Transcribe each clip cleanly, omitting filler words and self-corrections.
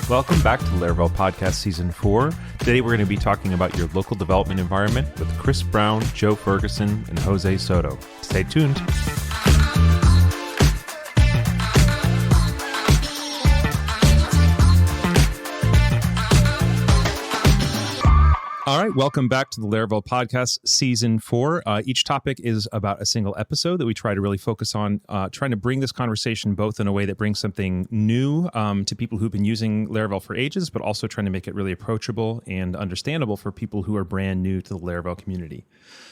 Welcome back to the Laravel Podcast Season 4. Today we're going to be talking about your local development environment with Chris Brown, Joe Ferguson, and Jose Soto. Stay tuned. All right, welcome back to the Laravel Podcast Season 4. Each topic is about a single episode that we try to really focus on, trying to bring this conversation both in a way that brings something new to people who've been using Laravel for ages, but also trying to make it really approachable and understandable for people who are brand new to the Laravel community.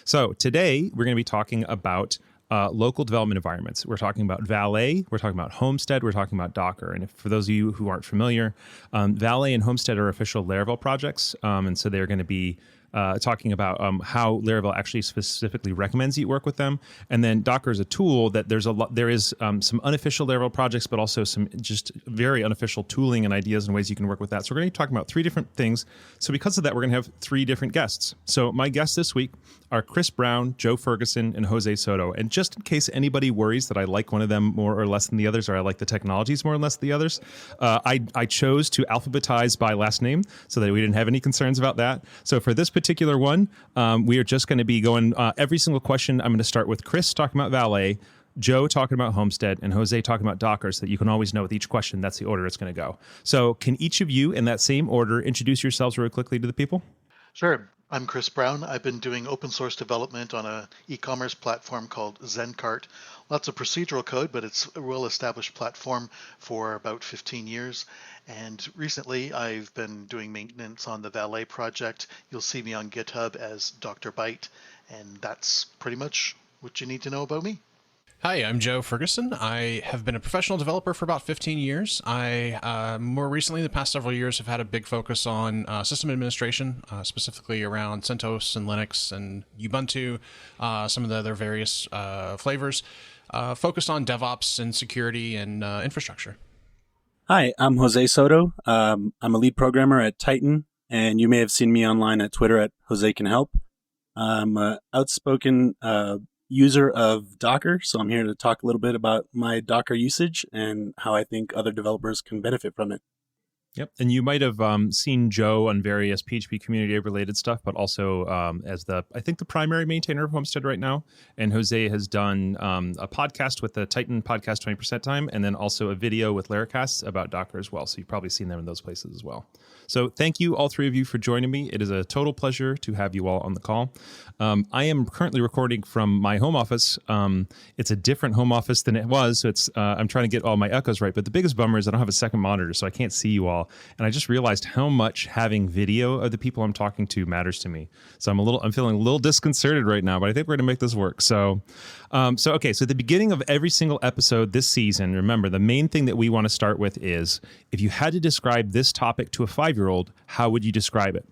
So today, we're going to be talking about local development environments. We're talking about Valet, we're talking about Homestead, we're talking about Docker. And for those of you who aren't familiar, Valet and Homestead are official Laravel projects. And so they're going to be talking about how Laravel actually specifically recommends you work with them. And then Docker is a tool that there is some unofficial Laravel projects, but also some just very unofficial tooling and ideas and ways you can work with that. So we're going to be talking about three different things. So because of that, we're going to have three different guests. So my guests this week are Chris Brown, Joe Ferguson, and Jose Soto. And just in case anybody worries that I like one of them more or less than the others, or I like the technologies more or less than the others, I chose to alphabetize by last name so that we didn't have any concerns about that. So for this particular one, we are just going to be going every single question. I'm going to start with Chris talking about Valet, Joe talking about Homestead, and Jose talking about Docker, so that you can always know with each question that's the order it's going to go. So can each of you in that same order introduce yourselves really quickly to the people? Sure. I'm Chris Brown. I've been doing open source development on an e-commerce platform called ZenCart. Lots of procedural code, but it's a well-established platform for about 15 years. And recently, I've been doing maintenance on the Valet project. You'll see me on GitHub as Dr. Byte, and that's pretty much what you need to know about me. Hi, I'm Joe Ferguson. I have been a professional developer for about 15 years. I, more recently, the past several years, have had a big focus on system administration, specifically around CentOS and Linux and Ubuntu, some of the other various flavors, focused on DevOps and security and infrastructure. Hi, I'm Jose Soto. I'm a lead programmer at Titan, and you may have seen me online at Twitter at Jose Can Help. I'm an outspoken user of Docker, so I'm here to talk a little bit about my Docker usage and how I think other developers can benefit from it. Yep. And you might have seen Joe on various PHP community related stuff, but also as I think the primary maintainer of Homestead right now. And Jose has done a podcast with the Titan podcast 20% time, and then also a video with Laracasts about Docker as well. So you've probably seen them in those places as well. So thank you, all three of you, for joining me. It is a total pleasure to have you all on the call. I am currently recording from my home office. It's a different home office than it was. So I'm trying to get all my echoes right. But the biggest bummer is I don't have a second monitor, so I can't see you all. And I just realized how much having video of the people I'm talking to matters to me. So I'm feeling a little disconcerted right now, but I think we're going to make this work. So at the beginning of every single episode this season, remember, the main thing that we want to start with is, if you had to describe this topic to a 5-year-old, how would you describe it?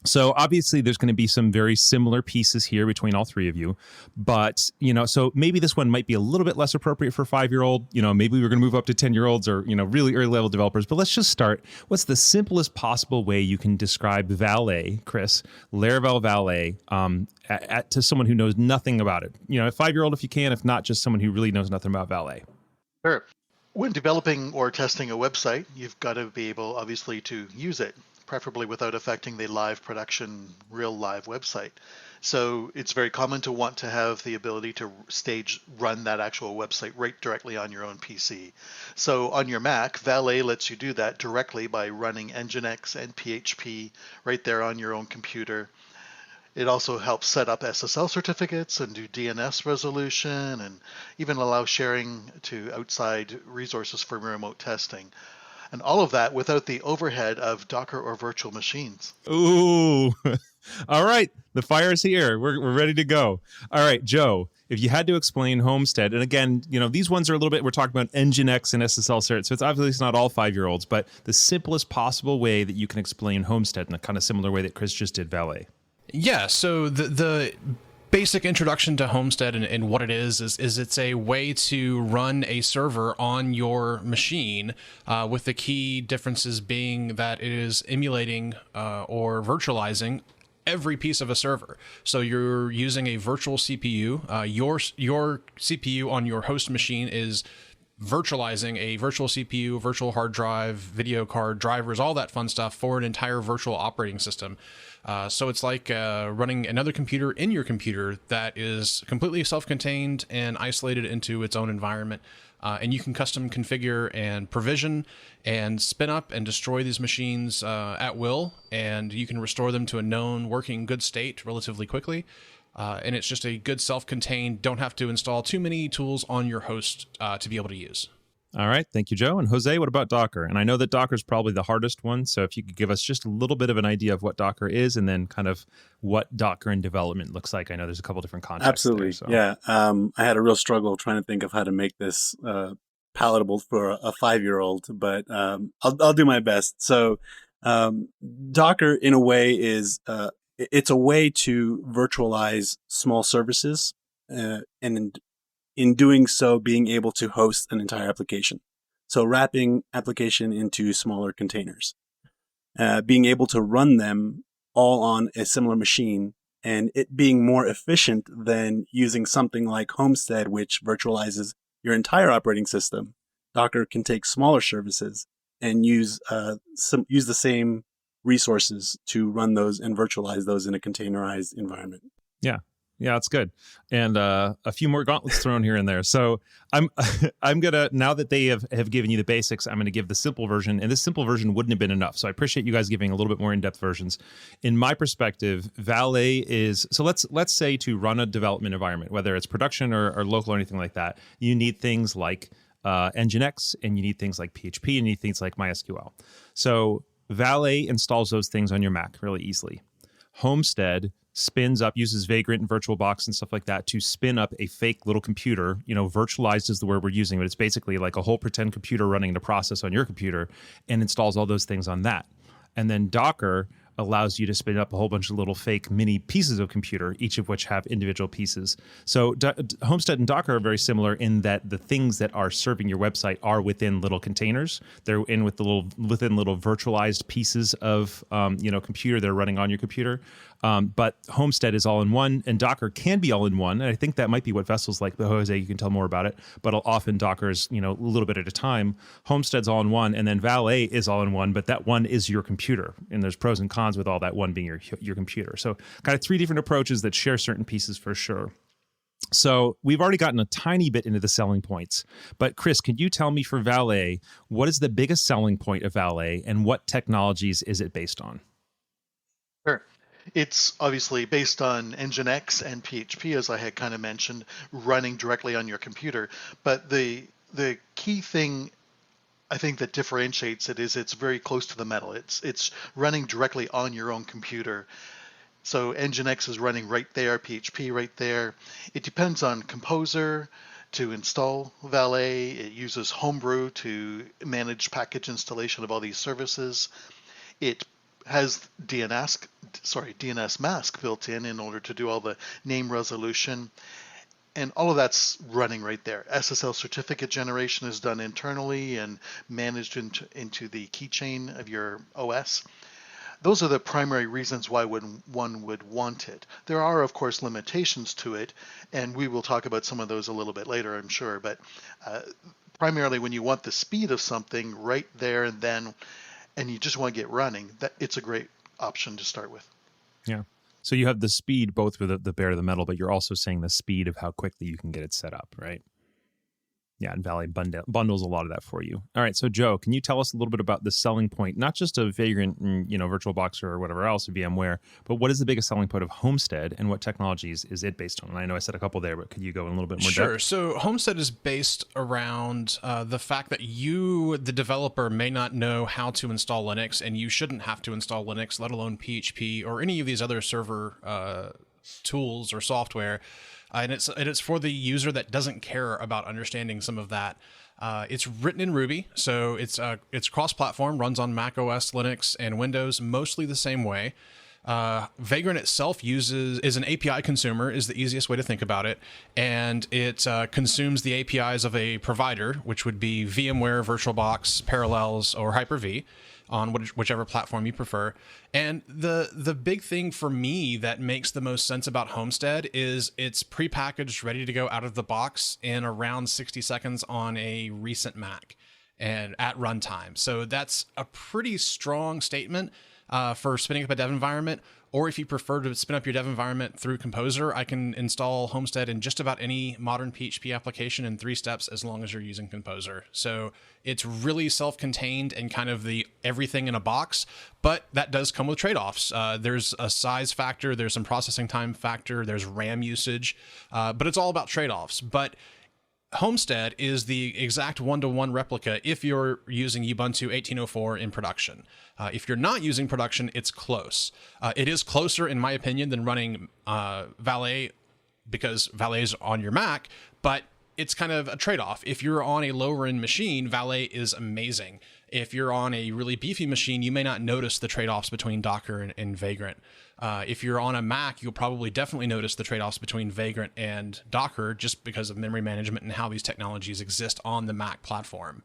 So obviously there's going to be some very similar pieces here between all three of you, but, so maybe this one might be a little bit less appropriate for 5-year-old, maybe we're going to move up to 10-year-olds or, really early level developers, but let's just start. What's the simplest possible way you can describe Valet, Chris, Laravel Valet, to someone who knows nothing about it? A 5-year-old if you can, if not, just someone who really knows nothing about Valet. Sure. When developing or testing a website, you've got to be able, obviously, to use it, preferably without affecting the live production, real live website. So it's very common to want to have the ability to run that actual website right directly on your own PC. So on your Mac, Valet lets you do that directly by running Nginx and PHP right there on your own computer. It also helps set up SSL certificates and do DNS resolution, and even allow sharing to outside resources for remote testing. And all of that without the overhead of Docker or virtual machines. Ooh, all right. The fire is here. We're ready to go. All right, Joe, if you had to explain Homestead, and again, these ones are a little bit, we're talking about Nginx and SSL cert, so it's obviously not all 5-year-olds, but the simplest possible way that you can explain Homestead in a kind of similar way that Chris just did Valet. Yeah, so the basic introduction to Homestead and what it is it's a way to run a server on your machine, with the key differences being that it is emulating or virtualizing every piece of a server. So you're using a virtual CPU. Your CPU on your host machine is virtualizing a virtual CPU, virtual hard drive, video card, drivers, all that fun stuff for an entire virtual operating system. So it's like running another computer in your computer that is completely self-contained and isolated into its own environment. And you can custom configure and provision and spin up and destroy these machines at will, and you can restore them to a known working good state relatively quickly. And it's just a good self-contained, don't have to install too many tools on your host to be able to use. All right. Thank you, Joe. And Jose, what about Docker? And I know that Docker is probably the hardest one. So if you could give us just a little bit of an idea of what Docker is and then kind of what Docker in development looks like. I know there's a couple different contexts. Absolutely. There, so. Yeah. I had a real struggle trying to think of how to make this palatable for a 5-year-old, but I'll do my best. So Docker, in a way, is it's a way to virtualize small services, and in doing so, being able to host an entire application. So wrapping application into smaller containers, being able to run them all on a similar machine, and it being more efficient than using something like Homestead, which virtualizes your entire operating system. Docker can take smaller services and use the same resources to run those and virtualize those in a containerized environment. Yeah, that's good. And a few more gauntlets thrown here and there. So I'm gonna, now that they have given you the basics, I'm gonna give the simple version, and this simple version wouldn't have been enough. So I appreciate you guys giving a little bit more in-depth versions. In my perspective, Valet is, so let's say to run a development environment, whether it's production or local or anything like that, you need things like Nginx, and you need things like PHP, and you need things like MySQL. So Valet installs those things on your Mac really easily. Homestead spins up, uses Vagrant and Virtual Box and stuff like that to spin up a fake little computer. Virtualized is the word we're using, but it's basically like a whole pretend computer running the process on your computer, and installs all those things on that. And then Docker allows you to spin up a whole bunch of little fake mini pieces of computer, each of which have individual pieces. So Homestead and Docker are very similar in that the things that are serving your website are within little containers. They're within little virtualized pieces of computer that are running on your computer. But Homestead is all in one, and Docker can be all in one. And I think that might be what Vessel's like. But Jose, you can tell more about it. But often Docker is, a little bit at a time. Homestead's all in one, and then Valet is all in one. But that one is your computer, and there's pros and cons with all that one being your computer. So kind of three different approaches that share certain pieces for sure. So we've already gotten a tiny bit into the selling points. But Chris, can you tell me for Valet, what is the biggest selling point of Valet, and what technologies is it based on? Sure. It's obviously based on Nginx and PHP, as I had kind of mentioned, running directly on your computer. But the key thing I think that differentiates it is it's very close to the metal. It's running directly on your own computer. So Nginx is running right there, PHP right there. It depends on Composer to install Valet. It uses Homebrew to manage package installation of all these services. It has DNS mask built in order to do all the name resolution. And all of that's running right there. SSL certificate generation is done internally and managed into the keychain of your OS. Those are the primary reasons why one would want it. There are, of course, limitations to it, and we will talk about some of those a little bit later, I'm sure. But primarily when you want the speed of something right there and then, and you just want to get running, it's a great option to start with. Yeah. So you have the speed both with the bare of the metal, but you're also saying the speed of how quickly you can get it set up, right? Yeah, and Valet bundles a lot of that for you. All right, so Joe, can you tell us a little bit about the selling point, not just of Vagrant and Virtual Box or whatever else, or VMware, but what is the biggest selling point of Homestead, and what technologies is it based on? And I know I said a couple there, but could you go in a little bit more depth? Sure. So Homestead is based around the fact that you, the developer, may not know how to install Linux, and you shouldn't have to install Linux, let alone PHP or any of these other server tools or software. And it's for the user that doesn't care about understanding some of that. It's written in Ruby, so it's cross-platform, runs on Mac OS, Linux, and Windows, mostly the same way. Vagrant itself is an API consumer, is the easiest way to think about it, and it consumes the APIs of a provider, which would be VMware, VirtualBox, Parallels, or Hyper-V. on whichever platform you prefer. And the big thing for me that makes the most sense about Homestead is it's prepackaged, ready to go out of the box in around 60 seconds on a recent Mac and at runtime. So that's a pretty strong statement for spinning up a dev environment. Or if you prefer to spin up your dev environment through Composer, I can install Homestead in just about any modern PHP application in 3 steps as long as you're using Composer. So it's really self-contained and kind of the everything in a box, but that does come with trade-offs. There's a size factor, there's some processing time factor, there's RAM usage, but it's all about trade-offs. But Homestead is the exact one-to-one replica if you're using Ubuntu 18.04 in production. If you're not using production, it's close. It is closer, in my opinion, than running Valet, because Valet's on your Mac, but it's kind of a trade-off. If you're on a lower-end machine, Valet is amazing. If you're on a really beefy machine, you may not notice the trade-offs between Docker and Vagrant. If you're on a Mac, you'll probably definitely notice the trade-offs between Vagrant and Docker just because of memory management and how these technologies exist on the Mac platform.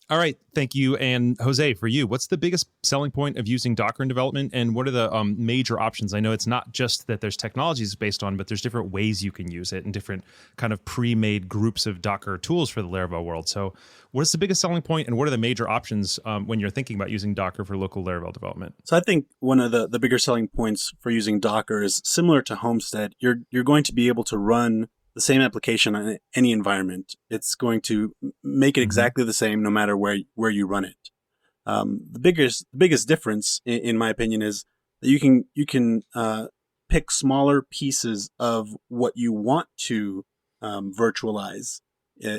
All right. Thank you. And Jose, for you, what's the biggest selling point of using Docker in development, and what are the major options? I know it's not just that there's technologies based on, but there's different ways you can use it and different kind of pre-made groups of Docker tools for the Laravel world. So what's the biggest selling point, and what are the major options when you're thinking about using Docker for local Laravel development? So I think one of the bigger selling points for using Docker is similar to Homestead. You're going to be able to run the same application on any environment. It's going to make it exactly the same no matter where you run it. The biggest difference, in my opinion, is that you can pick smaller pieces of what you want to virtualize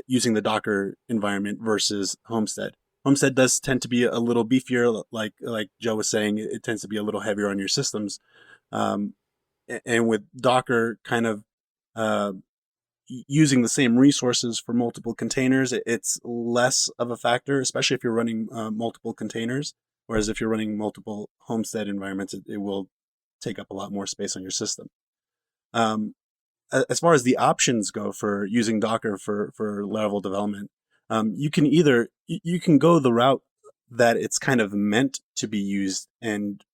using the Docker environment versus Homestead. Homestead does tend to be a little beefier, like Joe was saying. It tends to be a little heavier on your systems, and with Docker kind of using the same resources for multiple containers, it's less of a factor, especially if you're running multiple containers. Whereas if you're running multiple Homestead environments, it will take up a lot more space on your system. As far as the options go for using Docker for Laravel development, you can go the route that it's kind of meant to be used and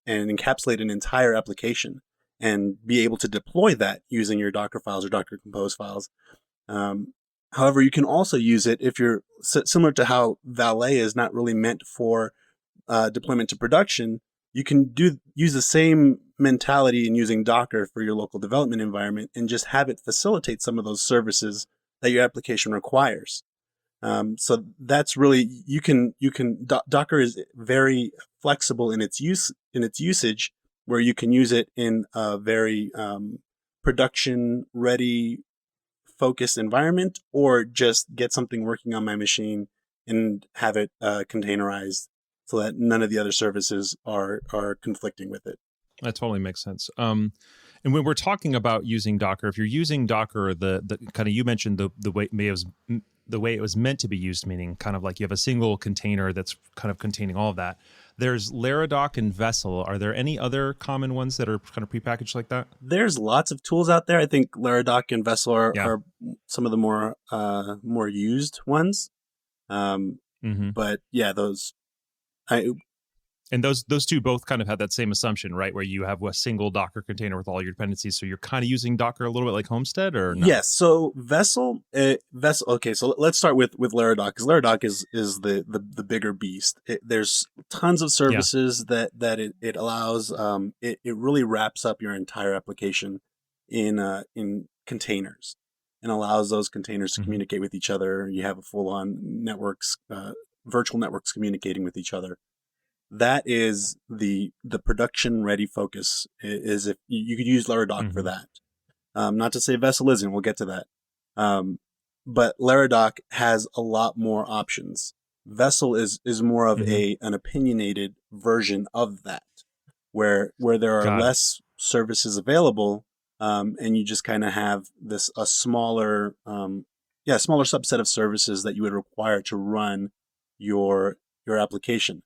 encapsulate an entire application and be able to deploy that using your Docker files or Docker Compose files. However, you can also use it if you're similar to how Valet is not really meant for deployment to production. You can use the same mentality in using Docker for your local development environment and just have it facilitate some of those services that your application requires. So that's really, Docker is very flexible in its usage, where you can use it in a very production ready focused environment, or just get something working on my machine and have it containerized so that none of the other services are conflicting with it. That totally makes sense. And when we're talking about using Docker, if you're using Docker, the kind of, you mentioned the way it was meant to be used, meaning kind of like you have a single container that's kind of containing all of that. There's Laradoc and Vessel. Are there any other common ones that are kind of prepackaged like that? There's lots of tools out there. I think Laradoc and Vessel are some of the more used ones. But yeah, And those two both kind of have that same assumption, right? Where you have a single Docker container with all your dependencies. So you're kind of using Docker a little bit like Homestead, or no? Yes. So Vessel. Okay. So let's start with Laradoc, because Laradoc is the bigger beast. There's tons of services that it allows. It really wraps up your entire application in containers and allows those containers to communicate with each other. You have a full-on networks, virtual networks communicating with each other. That is the production ready focus, is if you could use Laradoc for that. Not to say Vessel isn't, we'll get to that. But Laradoc has a lot more options. Vessel is more of an opinionated version of that, where there are less services available, and you just kind of have a smaller subset of services that you would require to run your application.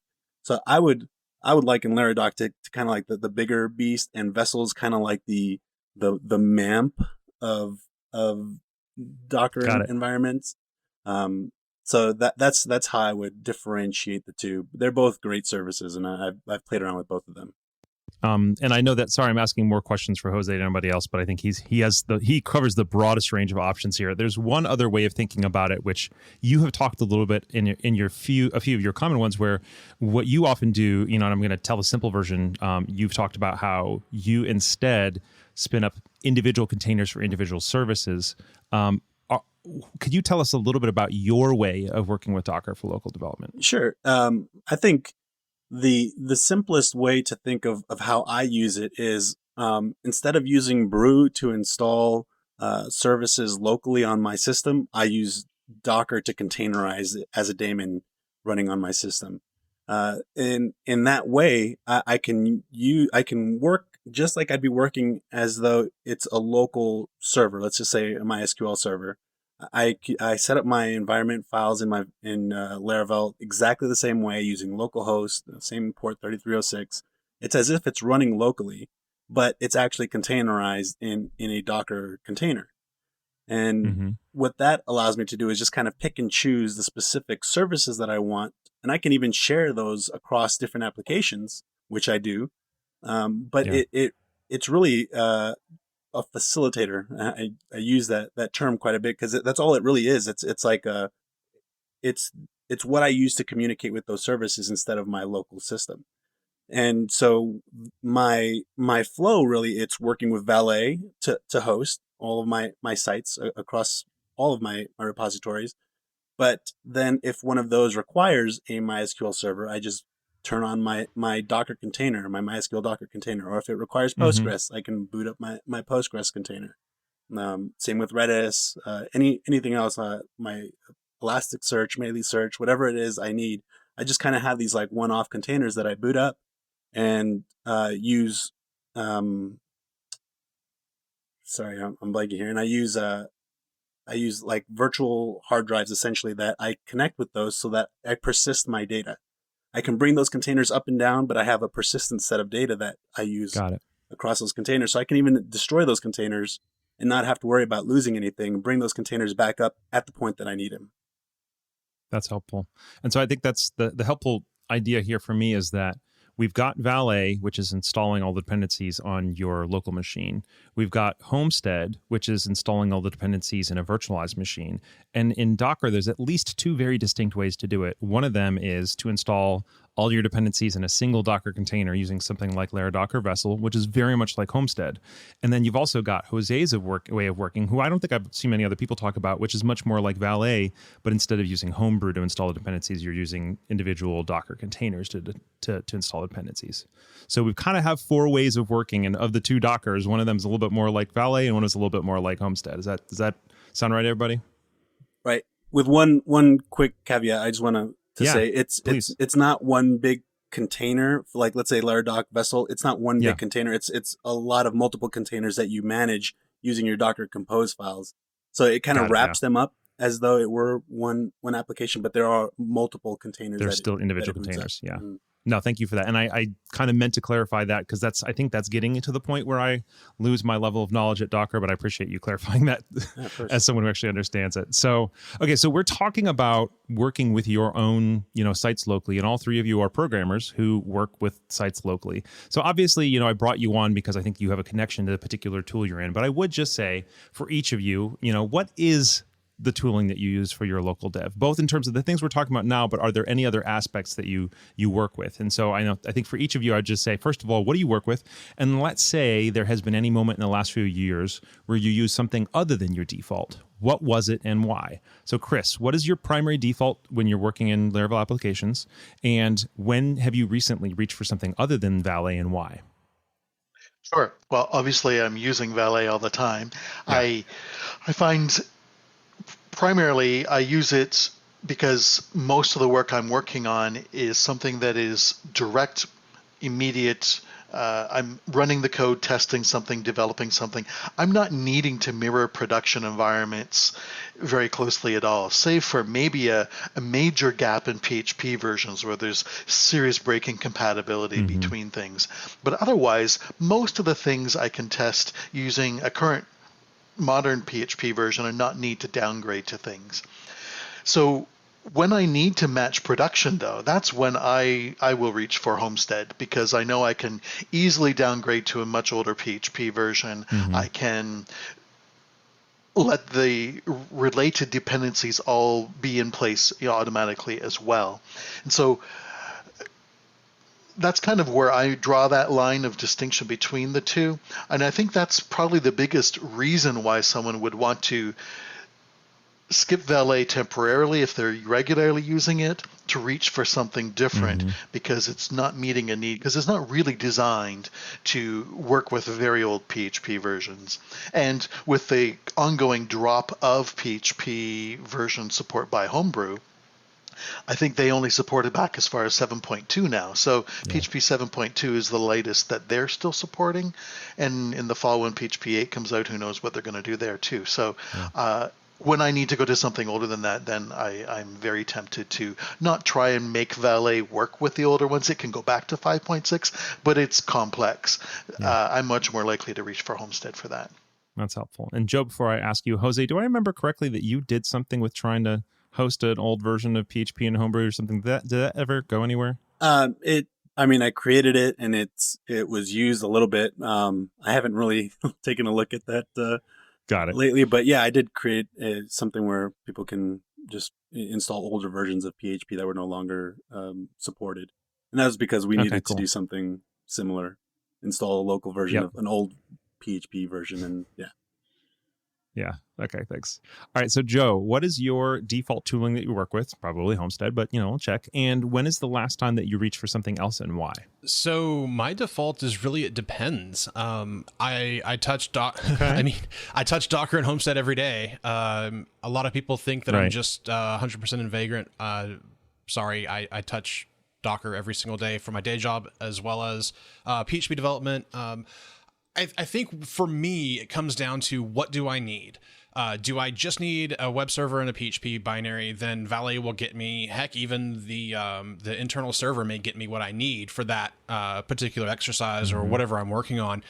So I would liken Laradoc to kind of like the bigger beast, and Vessel is kind of like the MAMP of Docker environments. So that's how I would differentiate the two. They're both great services, and I've played around with both of them. And I know that. Sorry, I'm asking more questions for Jose than anybody else, but I think he covers the broadest range of options here. There's one other way of thinking about it, which you have talked a little bit in a few of your common ones, where what you often do, and I'm going to tell the simple version. You've talked about how you instead spin up individual containers for individual services. Could you tell us a little bit about your way of working with Docker for local development? Sure. I think the simplest way to think of how I use it is instead of using Brewed to install services locally on my system, I use Docker to containerize it as a daemon running on my system. In that way, I can work just like I'd be working as though it's a local server. Let's just say a MySQL server. I set up my environment files in Laravel exactly the same way using localhost, the same port 3306. It's as if it's running locally, but it's actually containerized in a Docker container. And what that allows me to do is just kind of pick and choose the specific services that I want. And I can even share those across different applications, which I do. But it's really a facilitator. I use that term quite a bit because that's all it really is. It's like it's what I use to communicate with those services instead of my local system. And so my flow really, it's working with Valet to host all of my sites across all of my repositories. But then if one of those requires a MySQL server, I just turn on my Docker container, my MySQL Docker container. Or if it requires Postgres, I can boot up my Postgres container. Same with Redis, anything else, my Elasticsearch, Mealy-search, whatever it is I need. I just kind of have these like one-off containers that I boot up and use. Sorry, I'm blanking here. And I use like virtual hard drives essentially that I connect with those so that I persist my data. I can bring those containers up and down, but I have a persistent set of data that I use across those containers. So I can even destroy those containers and not have to worry about losing anything, bring those containers back up at the point that I need them. That's helpful. And so I think that's the helpful idea here for me is that we've got Valet, which is installing all the dependencies on your local machine. We've got Homestead, which is installing all the dependencies in a virtualized machine. And in Docker, there's at least two very distinct ways to do it. One of them is to install all your dependencies in a single Docker container using something like Laradoc or Vessel, which is very much like Homestead. And then you've also got Jose's way of working, who I don't think I've seen many other people talk about, which is much more like Valet, but instead of using Homebrew to install the dependencies, you're using individual Docker containers to install the dependencies. So we kind of have four ways of working, and of the two Dockers, one of them is a little bit more like Valet, and one is a little bit more like Homestead. Does that sound right, everybody? Right. With one quick caveat, I just want to say it's not one big container. Like let's say Laradoc Vessel, it's not one big container. It's a lot of multiple containers that you manage using your Docker Compose files. So it kind of wraps them up as though it were one application, but there are multiple containers. They're still individual containers. Yeah. Mm-hmm. No, thank you for that. And I kind of meant to clarify that because I think that's getting to the point where I lose my level of knowledge at Docker, but I appreciate you clarifying that as someone who actually understands it. So, okay, so we're talking about working with your own, sites locally, and all three of you are programmers who work with sites locally. So obviously, I brought you on because I think you have a connection to the particular tool you're in, but I would just say for each of you, what is the tooling that you use for your local dev, both in terms of the things we're talking about now, but are there any other aspects that you work with? And so I think for each of you, I'd just say, first of all, what do you work with? And let's say there has been any moment in the last few years where you use something other than your default. What was it and why? So Chris, what is your primary default when you're working in Laravel applications? And when have you recently reached for something other than Valet and why? Sure. Well, obviously I'm using Valet all the time. Yeah. I find primarily, I use it because most of the work I'm working on is something that is direct, immediate. I'm running the code, testing something, developing something. I'm not needing to mirror production environments very closely at all, save for maybe a major gap in PHP versions where there's serious breaking compatibility between things. But otherwise, most of the things I can test using a current modern PHP version and not need to downgrade to things. So When I need to match production, though, that's when I will reach for Homestead, because I know I can easily downgrade to a much older PHP version. I can let the related dependencies all be in place, automatically as well. And so that's kind of where I draw that line of distinction between the two. And I think that's probably the biggest reason why someone would want to skip Valet temporarily if they're regularly using it, to reach for something different, because it's not meeting a need, because it's not really designed to work with very old PHP versions. And with the ongoing drop of PHP version support by Homebrew, I think they only support it back as far as 7.2 now. So PHP 7.2 is the latest that they're still supporting. And in the fall, when PHP 8 comes out, who knows what they're going to do there too. So when I need to go to something older than that, then I'm very tempted to not try and make Valet work with the older ones. It can go back to 5.6, but it's complex. I'm much more likely to reach for Homestead for that. That's helpful. And Joe, before I ask you, Jose, do I remember correctly that you did something with trying to host an old version of PHP in Homebrew or something? Did that ever go anywhere? I created it and it was used a little bit. I haven't really taken a look at that Got it. lately, but yeah, I did create something where people can just install older versions of PHP that were no longer supported. And that was because we needed to do something similar, install a local version of an old PHP version. And Yeah. Okay, thanks. All right. So, Joe, what is your default tooling that you work with? Probably Homestead, but, we'll check. And when is the last time that you reached for something else, and why? So my default is really, it depends. I touch I touch Docker and Homestead every day. A lot of people think that I'm just 100% in Vagrant. Sorry, I touch Docker every single day for my day job, as well as PHP development. I think for me, it comes down to, what do I need? Do I just need a web server and a PHP binary? Then Valet will get me. Heck, even the internal server may get me what I need for that particular exercise or whatever I'm working on.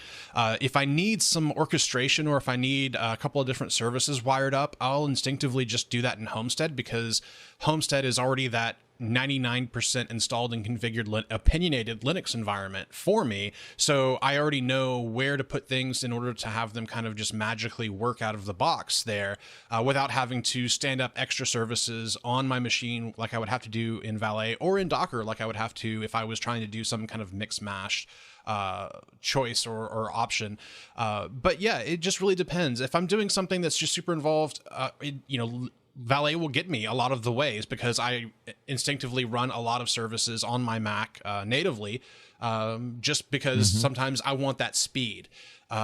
If I need some orchestration, or if I need a couple of different services wired up, I'll instinctively just do that in Homestead, because Homestead is already that 99% installed and configured opinionated Linux environment for me. So I already know where to put things in order to have them kind of just magically work out of the box there, without having to stand up extra services on my machine like I would have to do in Valet, or in Docker like I would have to if I was trying to do some kind of mix mash choice or option. But yeah, it just really depends. If I'm doing something that's just super involved, Valet will get me a lot of the ways, because I instinctively run a lot of services on my Mac natively, just because sometimes I want that speed.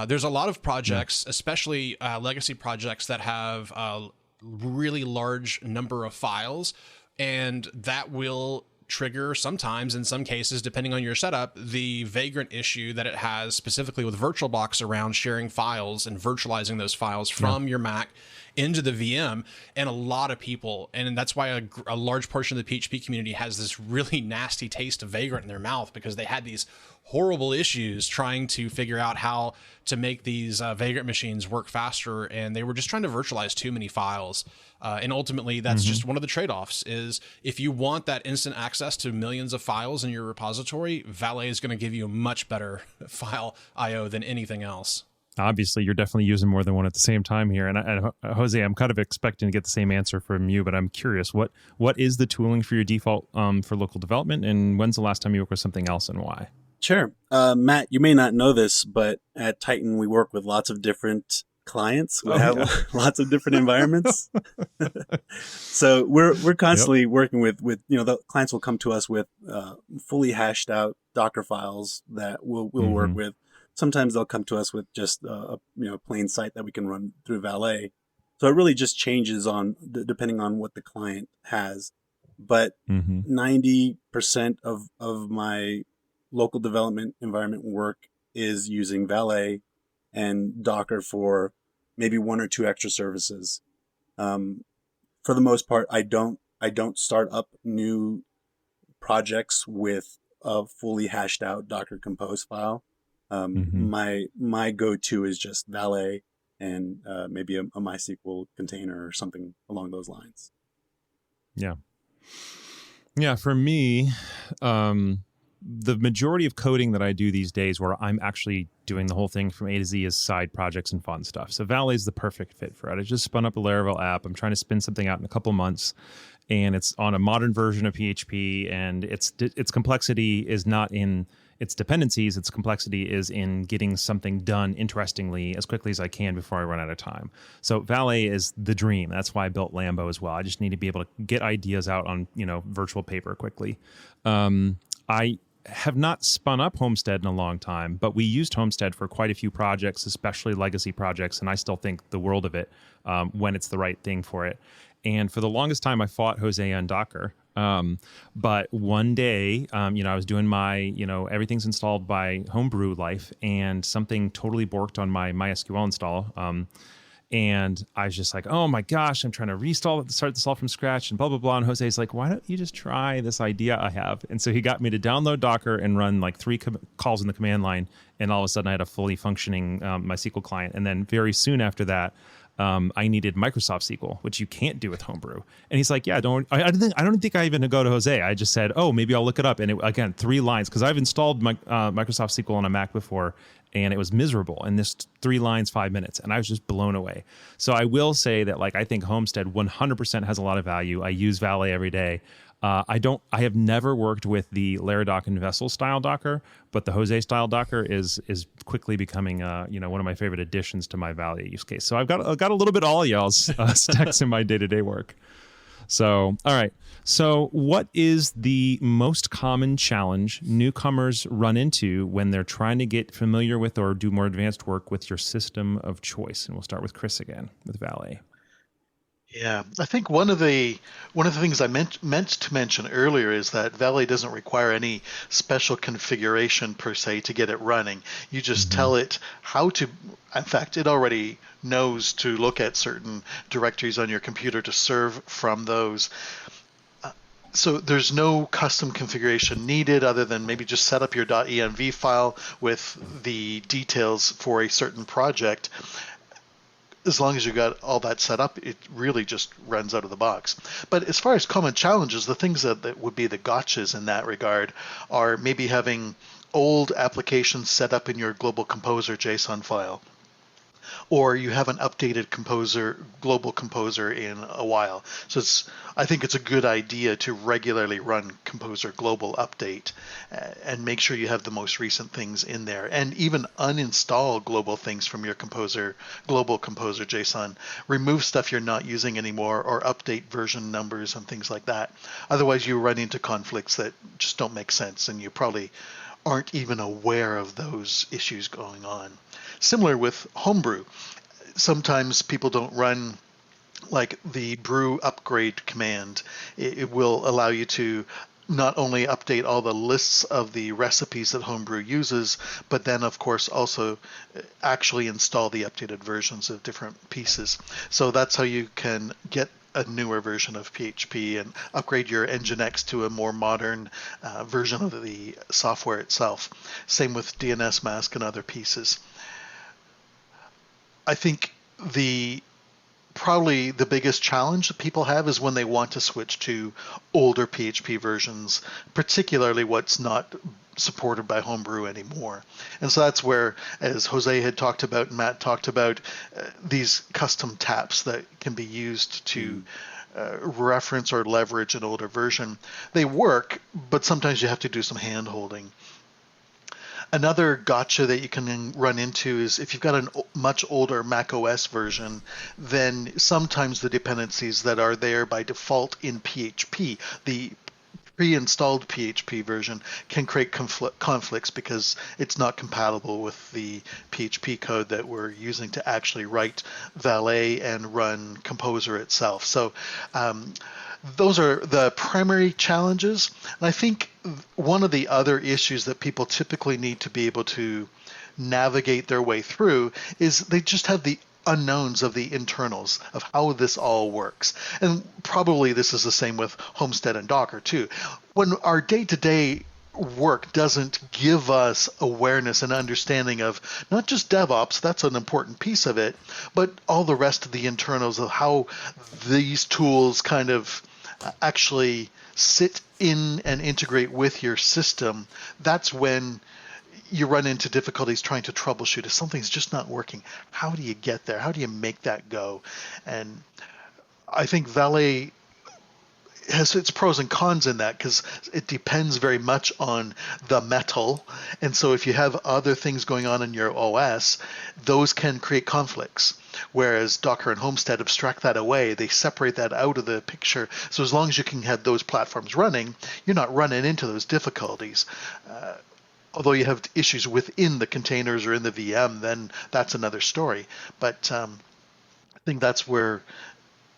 There's a lot of projects, especially legacy projects, that have a really large number of files, and that will trigger sometimes, in some cases, depending on your setup, the Vagrant issue that it has specifically with VirtualBox around sharing files and virtualizing those files from your Mac into the VM. And a lot of people, and that's why a large portion of the PHP community has this really nasty taste of Vagrant in their mouth, because they had these horrible issues trying to figure out how to make these Vagrant machines work faster, and they were just trying to virtualize too many files. And ultimately, that's just one of the trade-offs, is if you want that instant access to millions of files in your repository, Valet is going to give you a much better file I/O than anything else. Obviously, you're definitely using more than one at the same time here. And Jose, I'm kind of expecting to get the same answer from you, but I'm curious, what is the tooling for your default for local development, and when's the last time you worked with something else, and why? Sure. Matt, you may not know this, but at Titan, we work with lots of different clients. We have lots of different environments. So we're constantly working with, the clients will come to us with fully hashed out Docker files that we'll work with. Sometimes they'll come to us with just a plain site that we can run through Valet. So it really just changes depending on what the client has. But 90% of my local development environment work is using Valet and Docker for maybe one or two extra services. For the most part, I don't start up new projects with a fully hashed out Docker Compose file. My go-to is just Valet and maybe a MySQL container or something along those lines. Yeah. Yeah, for me, the majority of coding that I do these days where I'm actually doing the whole thing from A to Z is side projects and fun stuff. So Valet is the perfect fit for it. I just spun up a Laravel app. I'm trying to spin something out in a couple months, and it's on a modern version of PHP, and its complexity is not in its dependencies. Its complexity is in getting something done interestingly as quickly as I can before I run out of time. So Valet is the dream. That's why I built Lambo as well. I just need to be able to get ideas out on virtual paper quickly. I have not spun up Homestead in a long time, but we used Homestead for quite a few projects, especially legacy projects, and I still think the world of it when it's the right thing for it. And for the longest time, I fought Jose on Docker. But one day, I was doing my, everything's installed by Homebrew life, and something totally borked on my MySQL install. And I was just like, oh my gosh, I'm trying to start this all from scratch and blah, blah, blah. And Jose's like, why don't you just try this idea I have? And so he got me to download Docker and run like 3 calls in the command line. And all of a sudden I had a fully functioning MySQL client. And then very soon after that, I needed Microsoft SQL, which you can't do with Homebrew. And he's like, yeah, I don't think I even go to Jose. I just said, oh, maybe I'll look it up. And again, 3 lines, because I've installed Microsoft SQL on a Mac before, and it was miserable. And this 3 lines, 5 minutes, and I was just blown away. So I will say that, I think Homestead 100% has a lot of value. I use Valet every day. I have never worked with the Laradoc and Vessel style Docker, but the Jose style Docker is quickly becoming one of my favorite additions to my Valet use case. So I've got a little bit of all y'all's stacks in my day-to-day work. So, all right. So what is the most common challenge newcomers run into when they're trying to get familiar with or do more advanced work with your system of choice? And we'll start with Chris again with Valet. Yeah, I think one of the things I meant to mention earlier is that Valet doesn't require any special configuration per se to get it running. You just tell it how to. In fact, it already knows to look at certain directories on your computer to serve from those. So there's no custom configuration needed other than maybe just set up your .env file with the details for a certain project. As long as you got all that set up, it really just runs out of the box. But as far as common challenges, the things that would be the gotchas in that regard are maybe having old applications set up in your global composer JSON file, or you haven't updated global composer in a while. So I think it's a good idea to regularly run composer global update and make sure you have the most recent things in there, and even uninstall global things from your global composer JSON. Remove stuff you're not using anymore, or update version numbers and things like that. Otherwise you run into conflicts that just don't make sense, and you probably aren't even aware of those issues going on. Similar with Homebrew. Sometimes people don't run like the brew upgrade command. It will allow you to not only update all the lists of the recipes that Homebrew uses, but then of course also actually install the updated versions of different pieces. So that's how you can get a newer version of PHP and upgrade your Nginx to a more modern version of the software itself. Same with DNS mask and other pieces. I think probably the biggest challenge that people have is when they want to switch to older PHP versions, particularly what's not supported by Homebrew anymore. And so that's where, as Jose had talked about and Matt talked about, these custom taps that can be used to reference or leverage an older version. They work, but sometimes you have to do some hand-holding. Another gotcha that you can run into is if you've got a much older Mac OS version, then sometimes the dependencies that are there by default in PHP, the pre-installed PHP version, can create conflicts because it's not compatible with the PHP code that we're using to actually write Valet and run Composer itself. So those are the primary challenges. And I think one of the other issues that people typically need to be able to navigate their way through is they just have the unknowns of the internals of how this all works. And probably this is the same with Homestead and Docker too. When our day-to-day work doesn't give us awareness and understanding of not just DevOps, that's an important piece of it, but all the rest of the internals of how these tools kind of actually sit in and integrate with your system, that's when you run into difficulties trying to troubleshoot. If something's just not working, how do you get there? How do you make that go? And I think Valet has its pros and cons in that, because it depends very much on the metal. And so if you have other things going on in your OS, those can create conflicts. Whereas Docker and Homestead abstract that away. They separate that out of the picture. So as long as you can have those platforms running, you're not running into those difficulties. Although you have issues within the containers or in the VM, then that's another story. But I think that's where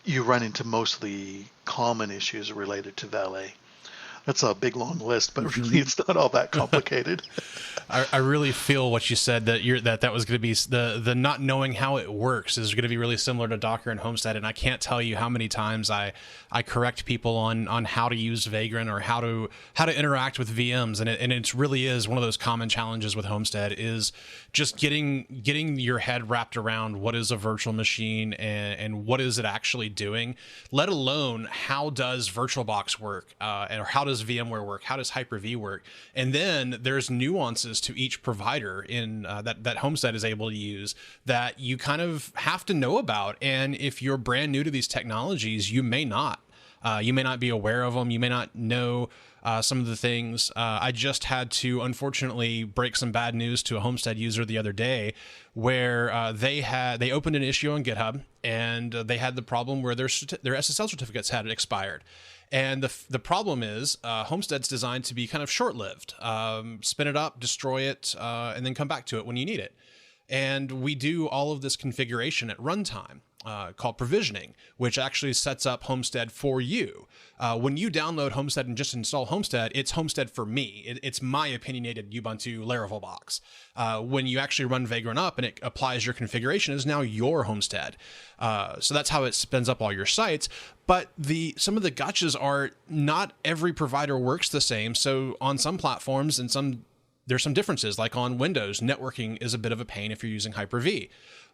you run into most of the common issues related to Valet. That's a big long list, but really it's not all that complicated. I really feel what you said, that was going to be the not knowing how it works is going to be really similar to Docker and Homestead. And I can't tell you how many times I correct people on how to use Vagrant or how to interact with VMs. And it really is one of those common challenges with Homestead is just getting your head wrapped around what is a virtual machine and what is it actually doing, let alone how does VirtualBox work, or how does VMware work, how does Hyper-V work. And then there's nuances to each provider in that Homestead is able to use that you kind of have to know about. And if you're brand new to these technologies, you may not be aware of them. You may not know some of the things. I just had to, unfortunately, break some bad news to a Homestead user the other day, where they opened an issue on GitHub, and they had the problem where their SSL certificates had expired. And the problem is Homestead's designed to be kind of short-lived. Spin it up, destroy it, and then come back to it when you need it. And we do all of this configuration at runtime. Called provisioning, which actually sets up Homestead for you. When you download Homestead and just install Homestead, it's Homestead for me. It's my opinionated Ubuntu Laravel box. When you actually run Vagrant up and it applies your configuration, is now your Homestead. So that's how it spins up all your sites. But some of the gotchas are not every provider works the same. So on some platforms and there's some differences. Like on Windows, networking is a bit of a pain if you're using Hyper-V.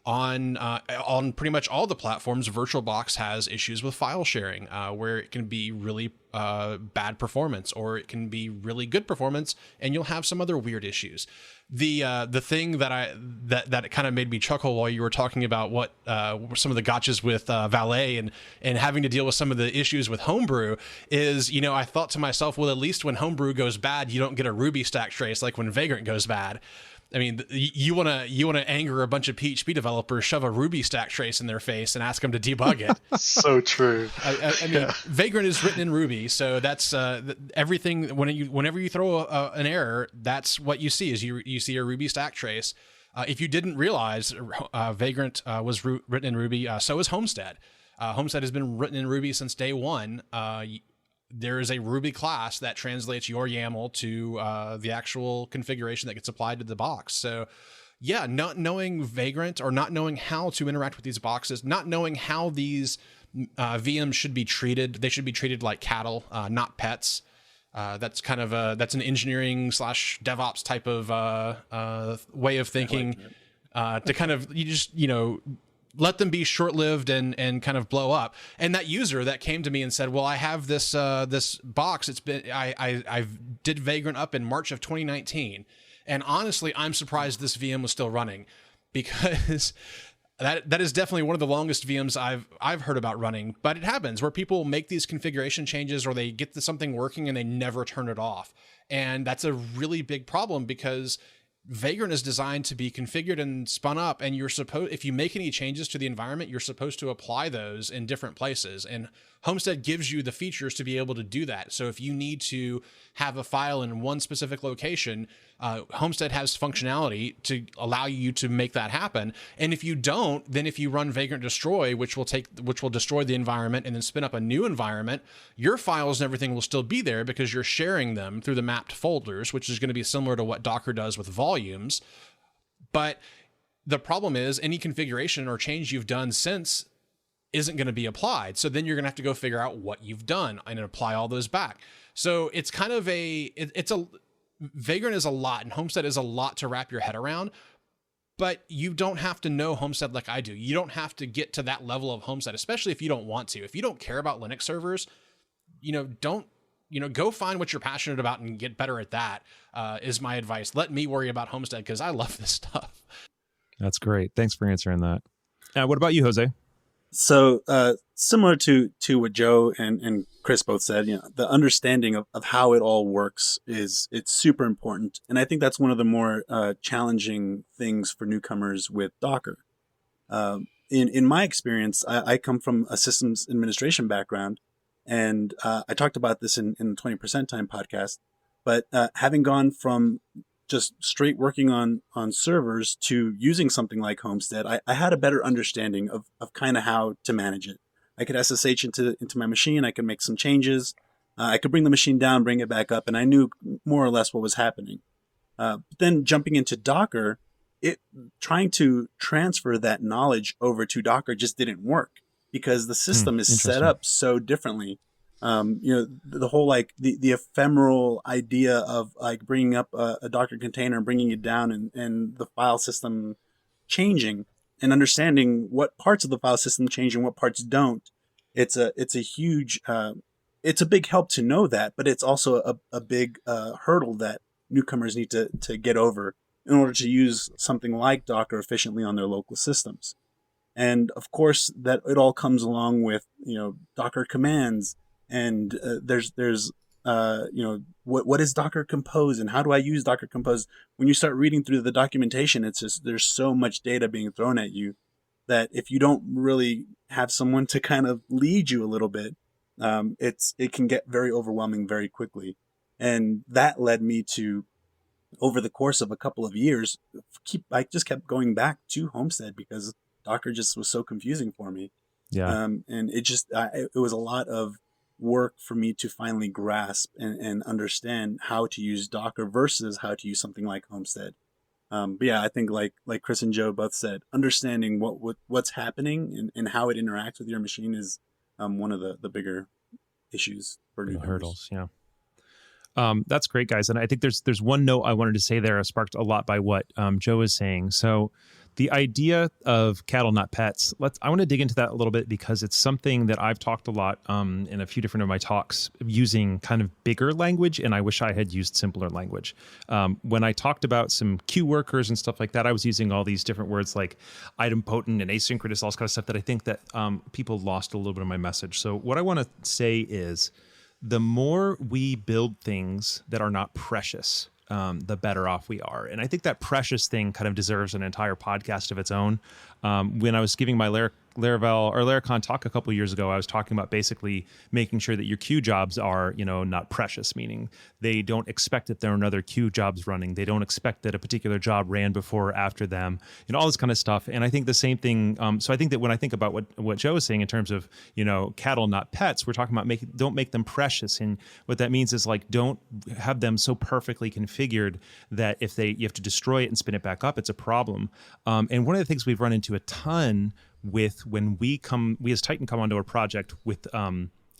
On pretty much all the platforms, VirtualBox has issues with file sharing, where it can be really bad performance, or it can be really good performance, and you'll have some other weird issues. The thing that kind of made me chuckle while you were talking about what some of the gotchas with Valet and having to deal with some of the issues with Homebrew is, I thought to myself, well, at least when Homebrew goes bad, you don't get a Ruby stack trace like when Vagrant goes bad. I mean, you want to anger a bunch of PHP developers, shove a Ruby stack trace in their face and ask them to debug it. So true. I mean, Vagrant is written in Ruby, so that's everything. Whenever you throw an error, that's what you see is you see a Ruby stack trace. If you didn't realize, Vagrant was written in Ruby, so is Homestead. Homestead has been written in Ruby since day one. There is a Ruby class that translates your YAML to the actual configuration that gets applied to the box. So yeah, not knowing Vagrant or not knowing how to interact with these boxes, not knowing how these VMs should be treated. They should be treated like cattle, not pets. That's kind of that's an engineering / DevOps type of way of thinking, to kind of, let them be short-lived and kind of blow up. And that user that came to me and said, well, I have this box. It's been, I did Vagrant up in March of 2019. And honestly, I'm surprised this VM was still running, because that is definitely one of the longest VMs I've heard about running. But it happens where people make these configuration changes, or they get something working and they never turn it off. And that's a really big problem, because Vagrant is designed to be configured and spun up, and if you make any changes to the environment, you're supposed to apply those in different places. And Homestead gives you the features to be able to do that. So if you need to have a file in one specific location, Homestead has functionality to allow you to make that happen. And if you don't, then if you run Vagrant destroy, which will destroy the environment and then spin up a new environment, your files and everything will still be there because you're sharing them through the mapped folders, which is going to be similar to what Docker does with volumes. But the problem is any configuration or change you've done since isn't going to be applied. So then you're going to have to go figure out what you've done and apply all those back. So it's kind of Vagrant is a lot, and Homestead is a lot to wrap your head around, but you don't have to know Homestead like I do. You don't have to get to that level of Homestead, especially if you don't want to. If you don't care about Linux servers, don't, go find what you're passionate about and get better at that, is my advice. Let me worry about Homestead because I love this stuff. That's great. Thanks for answering that. What about you, Jose? So similar to what Joe and Chris both said, the understanding of how it all works it's super important. And I think that's one of the more challenging things for newcomers with Docker. In my experience, I come from a systems administration background, and I talked about this in the 20% Time podcast, but having gone from just straight working on servers to using something like Homestead, I had a better understanding of kind of how to manage it. I could SSH into my machine. I could make some changes. I could bring the machine down, bring it back up, and I knew more or less what was happening. But then jumping into Docker, trying to transfer that knowledge over to Docker just didn't work because the system is set up so differently. The whole the ephemeral idea of bringing up a Docker container and bringing it down and the file system changing and understanding what parts of the file system change and what parts don't. It's a huge, it's a big help to know that, but it's also a big hurdle that newcomers need to get over in order to use something like Docker efficiently on their local systems. And of course that it all comes along with, Docker commands. And there's what is Docker Compose and how do I use Docker Compose? When you start reading through the documentation, it's just there's so much data being thrown at you that if you don't really have someone to kind of lead you a little bit, it can get very overwhelming very quickly. And that led me to, over the course of a couple of years, I just kept going back to Homestead because Docker just was so confusing for me. Yeah. And it was a lot of work for me to finally grasp and understand how to use Docker versus how to use something like Homestead. But yeah, I think like Chris and Joe both said, understanding what's happening and how it interacts with your machine is one of the bigger issues for new hurdles. Yeah. That's great, guys. And I think there's one note I wanted to say there, sparked a lot by what Joe is saying. So the idea of cattle, not pets, I want to dig into that a little bit because it's something that I've talked a lot in a few different of my talks using kind of bigger language, and I wish I had used simpler language. When I talked about some queue workers and stuff like that, I was using all these different words like idempotent and asynchronous, all this kind of stuff that I think that people lost a little bit of my message. So what I want to say is the more we build things that are not precious, the better off we are. And I think that precious thing kind of deserves an entire podcast of its own. When I was giving my Laravel or Laracon talk a couple of years ago, I was talking about basically making sure that your queue jobs are, not precious, meaning they don't expect that there are other queue jobs running. They don't expect that a particular job ran before or after them, all this kind of stuff. And I think the same thing. So I think that when I think about what Joe is saying in terms of, cattle, not pets, we're talking about don't make them precious. And what that means is don't have them so perfectly configured that if you have to destroy it and spin it back up, it's a problem. And one of the things we've run into a ton with when we as Titan come onto a project with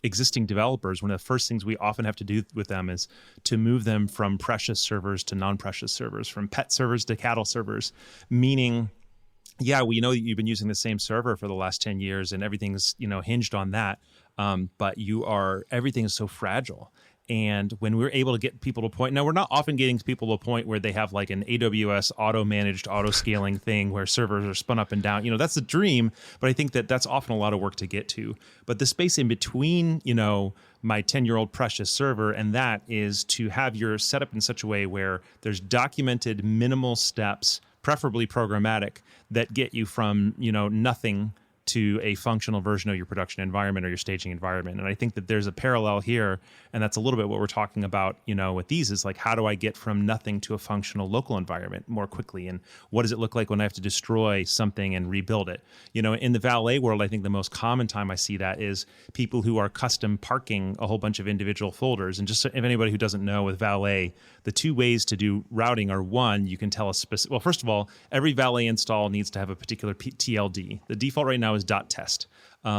existing developers, one of the first things we often have to do with them is to move them from precious servers to non-precious servers, from pet servers to cattle servers, meaning, yeah, we know that you've been using the same server for the last 10 years and everything's, hinged on that. But everything is so fragile. And when we're able to get people to a point, now we're not often getting people to a point where they have like an AWS auto-managed, auto-scaling thing where servers are spun up and down. That's the dream, but I think that that's often a lot of work to get to. But the space in between, my 10-year-old precious server and that is to have your setup in such a way where there's documented minimal steps, preferably programmatic, that get you from, nothing to a functional version of your production environment or your staging environment. And I think that there's a parallel here, and that's a little bit what we're talking about, with these is like, how do I get from nothing to a functional local environment more quickly? And what does it look like when I have to destroy something and rebuild it? In the Valet world, I think the most common time I see that is people who are custom parking a whole bunch of individual folders. And just if anybody who doesn't know, with Valet, the two ways to do routing are, one, you can tell a specific, well, first of all, every Valet install needs to have a particular TLD. The default right now is .test.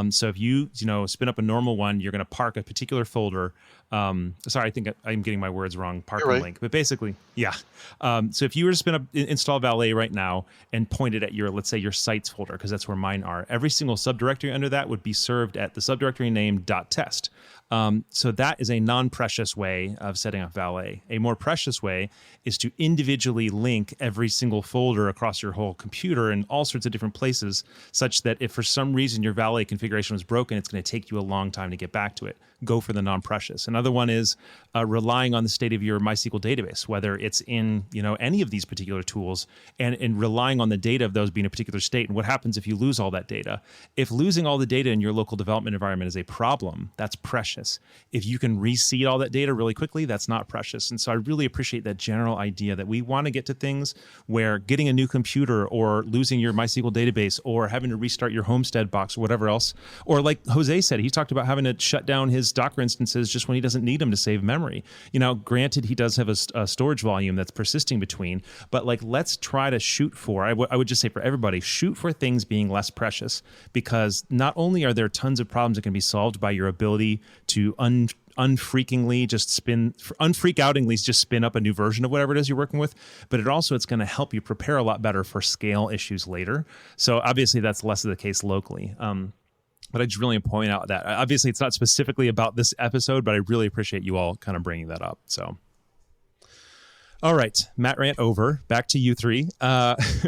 So if you spin up a normal one, you're going to park a particular folder. Sorry, I think I'm getting my words wrong. Parking right. link, but basically, yeah. So if you were to install Valet right now and point it at let's say your sites folder, because that's where mine are, every single subdirectory under that would be served at the subdirectory name .test. So that is a non-precious way of setting up Valet. A more precious way is to individually link every single folder across your whole computer in all sorts of different places, such that if for some reason your Valet configuration was broken, it's going to take you a long time to get back to it. Go for the non-precious. Another one is relying on the state of your MySQL database, whether it's in any of these particular tools, and relying on the data of those being a particular state. And what happens if you lose all that data? If losing all the data in your local development environment is a problem, that's precious. If you can reseed all that data really quickly, that's not precious. And so I really appreciate that general idea that we want to get to things where getting a new computer or losing your MySQL database or having to restart your Homestead box or whatever else, or like Jose said, he talked about having to shut down his Docker instances just when he doesn't need them to save memory. Granted, he does have a storage volume that's persisting between, but let's try to shoot for, I would just say for everybody, shoot for things being less precious, because not only are there tons of problems that can be solved by your ability to unfreakingly just spin up a new version of whatever it is you're working with, but it's going to help you prepare a lot better for scale issues later. So obviously that's less of the case locally. But I just really point out that obviously it's not specifically about this episode, but I really appreciate you all kind of bringing that up. So, all right, Matt rant over. Back to you three.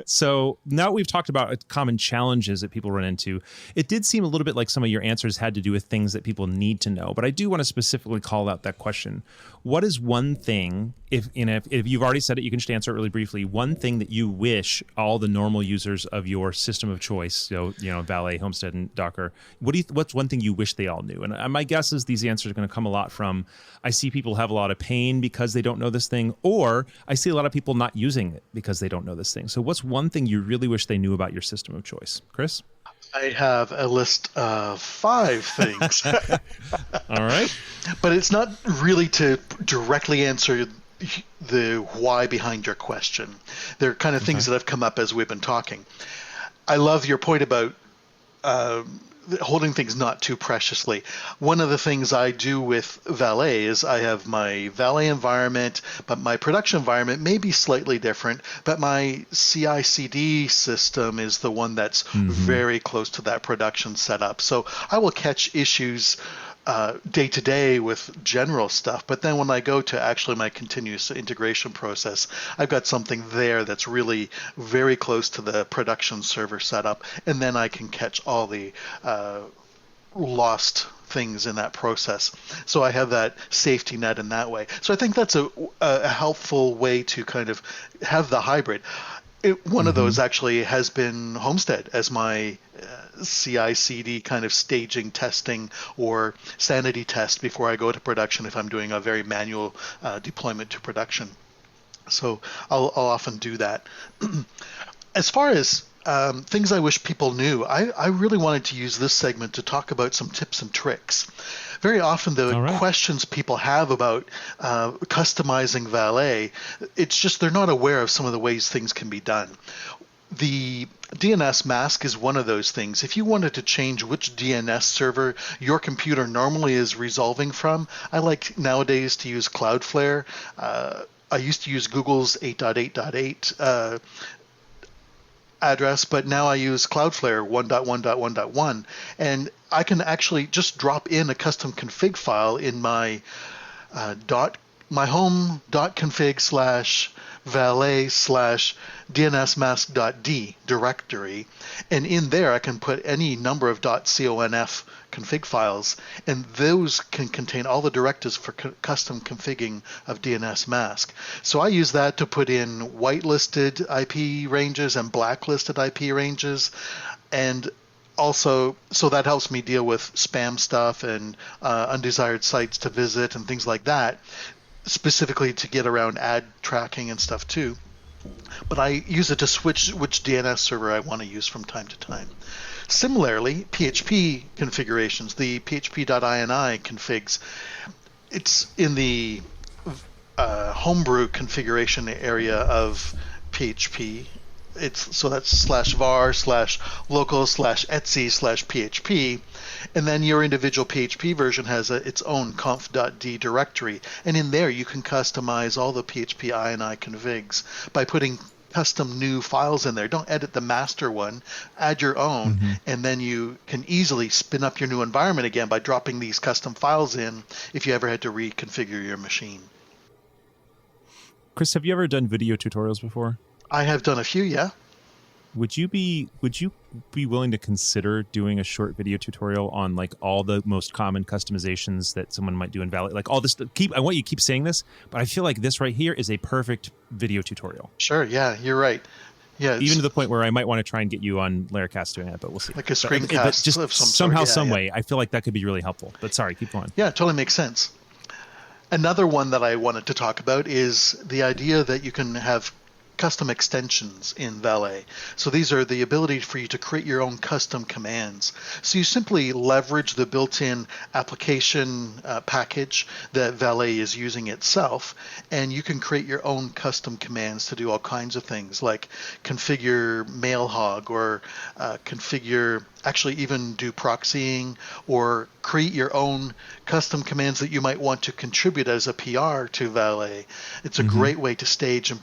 So now we've talked about common challenges that people run into. It did seem a little bit like some of your answers had to do with things that people need to know, but I do want to specifically call out that question. What is one thing, if you've already said it, you can just answer it really briefly, one thing that you wish all the normal users of your system of choice, Valet, Homestead, and Docker, what's one thing you wish they all knew? And my guess is these answers are going to come a lot from, I see people have a lot of pain because they don't know this thing, or I see a lot of people not using it because they don't know this thing. So what's one thing you really wish they knew about your system of choice? Chris? I have a list of 5 things. All right. But it's not really to directly answer the why behind your question. They're kind of things that have come up as we've been talking. I love your point about holding things not too preciously. One of the things I do with Valet is I have my Valet environment, but my production environment may be slightly different, but my CI/CD system is the one that's very close to that production setup. So I will catch issues day to day with general stuff, but then when I go to actually my continuous integration process, I've got something there that's really very close to the production server setup, and then I can catch all the lost things in that process. So I have that safety net in that way. So I think that's a helpful way to kind of have the hybrid. One of those actually has been Homestead as my CI/CD kind of staging, testing, or sanity test before I go to production if I'm doing a very manual deployment to production. So I'll often do that. As far as things I wish people knew, I really wanted to use this segment to talk about some tips and tricks. Very often the questions people have about customizing Valet, it's just they're not aware of some of the ways things can be done. The DNS mask is one of those things. If you wanted to change which DNS server your computer normally is resolving from, I like nowadays to use Cloudflare. I used to use Google's 8.8.8 address, but now I use Cloudflare 1.1.1.1, and I can actually just drop in a custom config file in my my home.config /valet/dnsmask.d directory, and in there I can put any number of .conf config files, and those can contain all the directives for custom configuring of DNS mask. So I use that to put in whitelisted IP ranges and blacklisted IP ranges, and also, so that helps me deal with spam stuff and undesired sites to visit and things like that, specifically to get around ad tracking and stuff too. But I use it to switch which DNS server I want to use from time to time. Similarly, PHP configurations, the php.ini configs, it's in the homebrew configuration area of PHP. So that's /var/local/etc/php, and then your individual PHP version has its own conf.d directory, and in there you can customize all the PHP ini configs by putting custom new files in there. Don't edit the master one, add your own, and then you can easily spin up your new environment again by dropping these custom files in if you ever had to reconfigure your machine. Chris, have you ever done video tutorials before? I have done a few, yeah. Would you be willing to consider doing a short video tutorial on like all the most common customizations that someone might do in Valet? Like all this, I want you to keep saying this, but I feel like this right here is a perfect video tutorial. Sure, yeah, you're right. Yeah, even to the point where I might want to try and get you on Laracast doing it, but we'll see. Like a screencast just of some somehow, sort. some way, I feel like that could be really helpful. But sorry, keep going. Yeah, it totally makes sense. Another one that I wanted to talk about is the idea that you can have custom extensions in Valet. So these are the ability for you to create your own custom commands. So you simply leverage the built-in application package that Valet is using itself, and you can create your own custom commands to do all kinds of things like configure Mailhog or actually even do proxying or create your own custom commands that you might want to contribute as a PR to Valet. It's a great way to stage and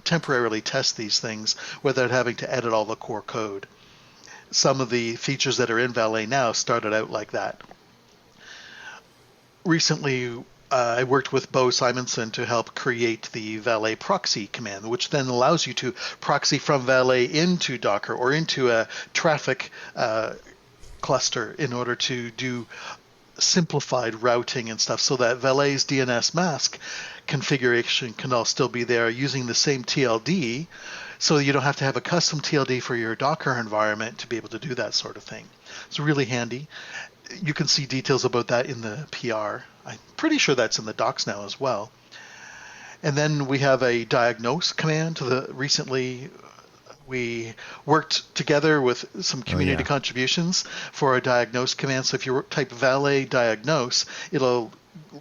temporarily test these things without having to edit all the core code. Some of the features that are in Valet now started out like that. Recently, I worked with Bo Simonson to help create the Valet proxy command, which then allows you to proxy from Valet into Docker or into a traffic cluster in order to do simplified routing and stuff, so that Valet's DNS mask configuration can all still be there using the same TLD, so you don't have to have a custom TLD for your Docker environment to be able to do that sort of thing. It's really handy. You can see details about that in the PR. I'm pretty sure that's in the docs now as well. And then we have a diagnose command. Recently we worked together with some community contributions for a diagnose command. So if you type Valet diagnose, it'll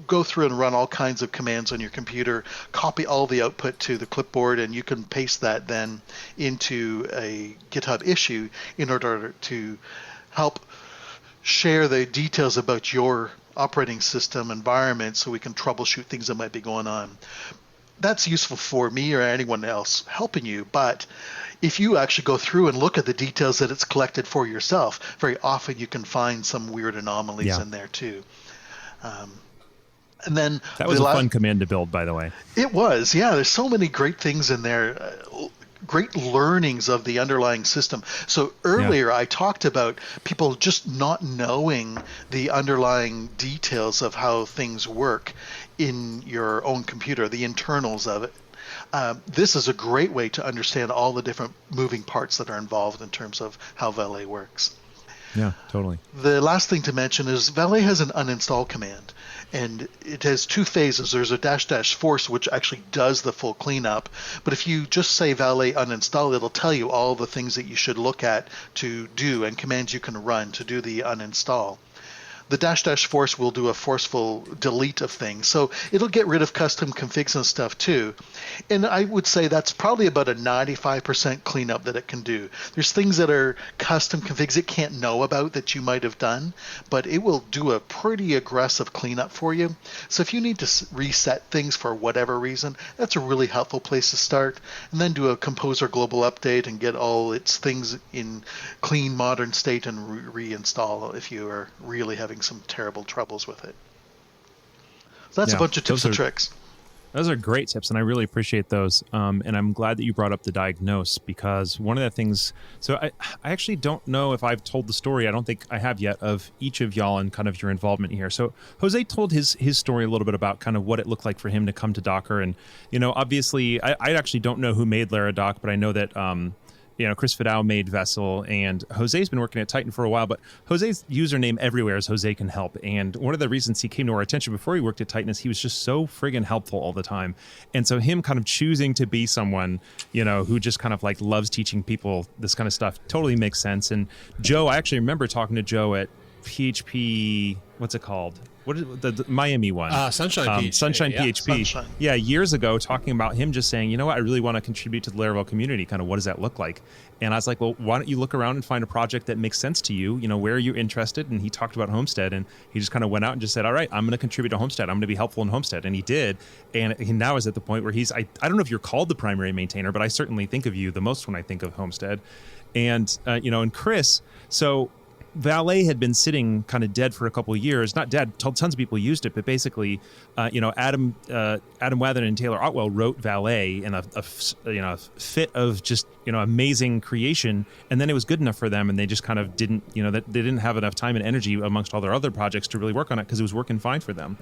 go through and run all kinds of commands on your computer, copy all the output to the clipboard, and you can paste that then into a GitHub issue in order to help share the details about your operating system environment so we can troubleshoot things that might be going on. That's useful for me or anyone else helping you, but if you actually go through and look at the details that it's collected for yourself, very often you can find some weird anomalies in there too. And then that was a fun command to build, by the way. It was, yeah. There's so many great things in there, great learnings of the underlying system. So earlier I talked about people just not knowing the underlying details of how things work in your own computer, the internals of it. This is a great way to understand all the different moving parts that are involved in terms of how Valet works. Yeah, totally. The last thing to mention is Valet has an uninstall command, and it has two phases. There's a -- force, which actually does the full cleanup, but if you just say Valet uninstall, it'll tell you all the things that you should look at to do and commands you can run to do the uninstall. The -- force will do a forceful delete of things. So it'll get rid of custom configs and stuff too. And I would say that's probably about a 95% cleanup that it can do. There's things that are custom configs it can't know about that you might have done, but it will do a pretty aggressive cleanup for you. So if you need to reset things for whatever reason, that's a really helpful place to start. And then do a Composer global update and get all its things in clean modern state and reinstall if you are really having some terrible troubles with it. So that's a bunch of tips and tricks. Those are great tips, and I really appreciate those. And I'm glad that you brought up the diagnose, because one of the things, so I actually don't know if I've told the story, I don't think I have yet, of each of y'all and kind of your involvement here. So Jose told his story a little bit about kind of what it looked like for him to come to Docker. And, obviously, I actually don't know who made Laradoc, but I know that Chris Fidao made Vessel, and Jose's been working at Titan for a while, but Jose's username everywhere is Jose Can Help. And one of the reasons he came to our attention before he worked at Titan is he was just so friggin' helpful all the time. And so him kind of choosing to be someone, who just kind of like loves teaching people this kind of stuff totally makes sense. And Joe, I actually remember talking to Joe at PHP, what's it called? what is the Miami one? Sunshine PHP. Sunshine Yeah. PHP. Sunshine. Yeah, years ago, talking about him just saying, you know what, I really want to contribute to the Laravel community. Kind of what does that look like? And I was like, well, why don't you look around and find a project that makes sense to you? You know, where are you interested? And he talked about Homestead, and he just kind of went out and just said, all right, I'm going to contribute to Homestead. I'm going to be helpful in Homestead. And he did. And he now is at the point where I don't know if you're called the primary maintainer, but I certainly think of you the most when I think of Homestead. And, and Chris, so Valet had been sitting kind of dead for a couple of years. Not dead, tons of people used it, but basically, Adam Wathan and Taylor Otwell wrote Valet in a fit of just amazing creation, and then it was good enough for them, and they just kind of didn't that they didn't have enough time and energy amongst all their other projects to really work on it because it was working fine for them,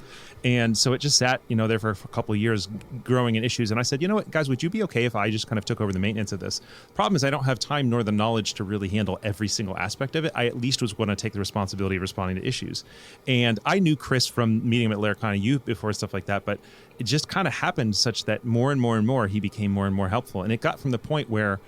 and so it just sat there for a couple of years growing in issues. And I said, you know what, guys, would you be okay if I just kind of took over the maintenance of this? Problem is, I don't have time nor the knowledge to really handle every single aspect of it. I at least was going to take the responsibility of responding to issues. And I knew Chris from meeting him at Laracon U before, stuff like that, but it just kind of happened such that more and more and more he became more and more helpful. And it got from the point where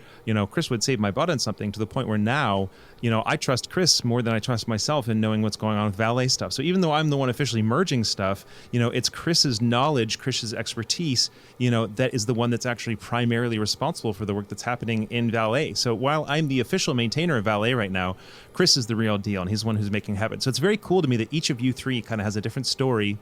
Chris would save my butt on something to the point where now I trust Chris more than I trust myself in knowing what's going on with Valet stuff. So even though I'm the one officially merging stuff, it's Chris's knowledge, Chris's expertise, that is the one that's actually primarily responsible for the work that's happening in Valet. So while I'm the official maintainer of Valet right now, Chris is the real deal, and he's the one who's making happen. So it's very cool to me that each of you three kind of has a different story.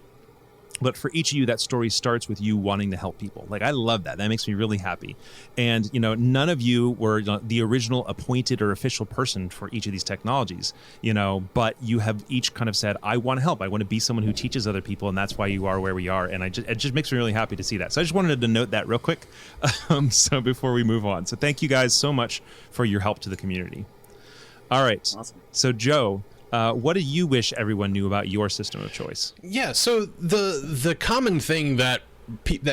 But for each of you, that story starts with you wanting to help people. Like, I love that. That makes me really happy. And, none of you were the original appointed or official person for each of these technologies, but you have each kind of said, I want to help. I want to be someone who teaches other people. And that's why you are where we are. And it just makes me really happy to see that. So I just wanted to note that real quick. So before we move on. So thank you guys so much for your help to the community. All right. Awesome. So Joe, what do you wish everyone knew about your system of choice? Yeah, so the common thing that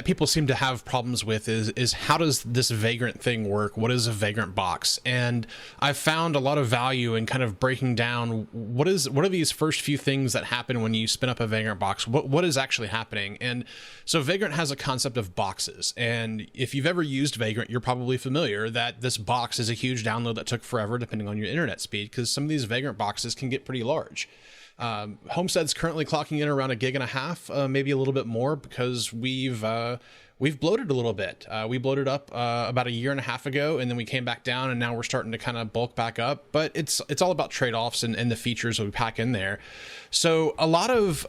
people seem to have problems with is how does this Vagrant thing work? What is a Vagrant Box? And I've found a lot of value in kind of breaking down what are these first few things that happen when you spin up a Vagrant Box? What is actually happening? And so Vagrant has a concept of boxes, and if you've ever used Vagrant, you're probably familiar that this box is a huge download that took forever depending on your internet speed, because some of these Vagrant boxes can get pretty large. Homestead's currently clocking in around 1.5 gigs, maybe a little bit more, because we've bloated a little bit. We bloated up about 1.5 years ago, and then we came back down, and now we're starting to kind of bulk back up. But it's all about trade-offs and the features that we pack in there. So a lot of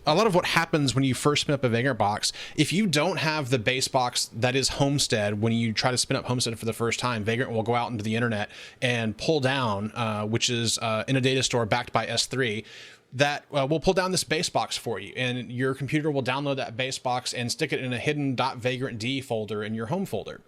what happens when you first spin up a Vagrant box, if you don't have the base box that is Homestead, when you try to spin up Homestead for the first time, Vagrant will go out into the internet and pull down, which is in a data store backed by S3, that will pull down this base box for you, and your computer will download that base box and stick it in a hidden .vagrantd folder in your home folder.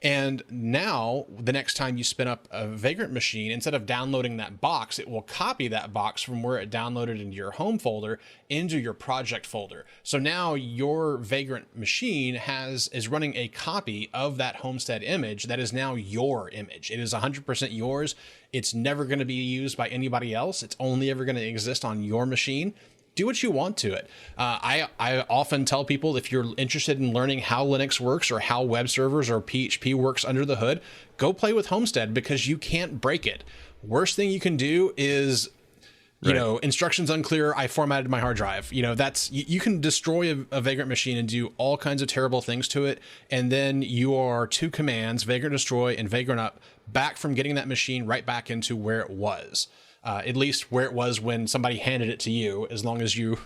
And now, the next time you spin up a Vagrant machine, instead of downloading that box, it will copy that box from where it downloaded into your home folder into your project folder. So now your Vagrant machine is running a copy of that Homestead image that is now your image. It is 100% yours. It's never going to be used by anybody else. It's only ever going to exist on your machine. Do what you want to it. I often tell people, if you're interested in learning how Linux works or how web servers or PHP works under the hood, go play with Homestead, because you can't break it. Worst thing you can do is, instructions unclear, I formatted my hard drive. You can destroy a Vagrant machine and do all kinds of terrible things to it. And then you are 2 commands, Vagrant destroy and Vagrant up, back from getting that machine right back into where it was. At least where it was when somebody handed it to you, as long as you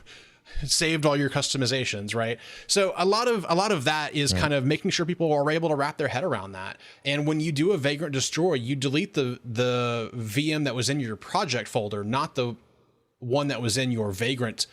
saved all your customizations, right? So a lot of that is kind of making sure people are able to wrap their head around that. And when you do a Vagrant destroy, you delete the VM that was in your project folder, not the one that was in your Vagrant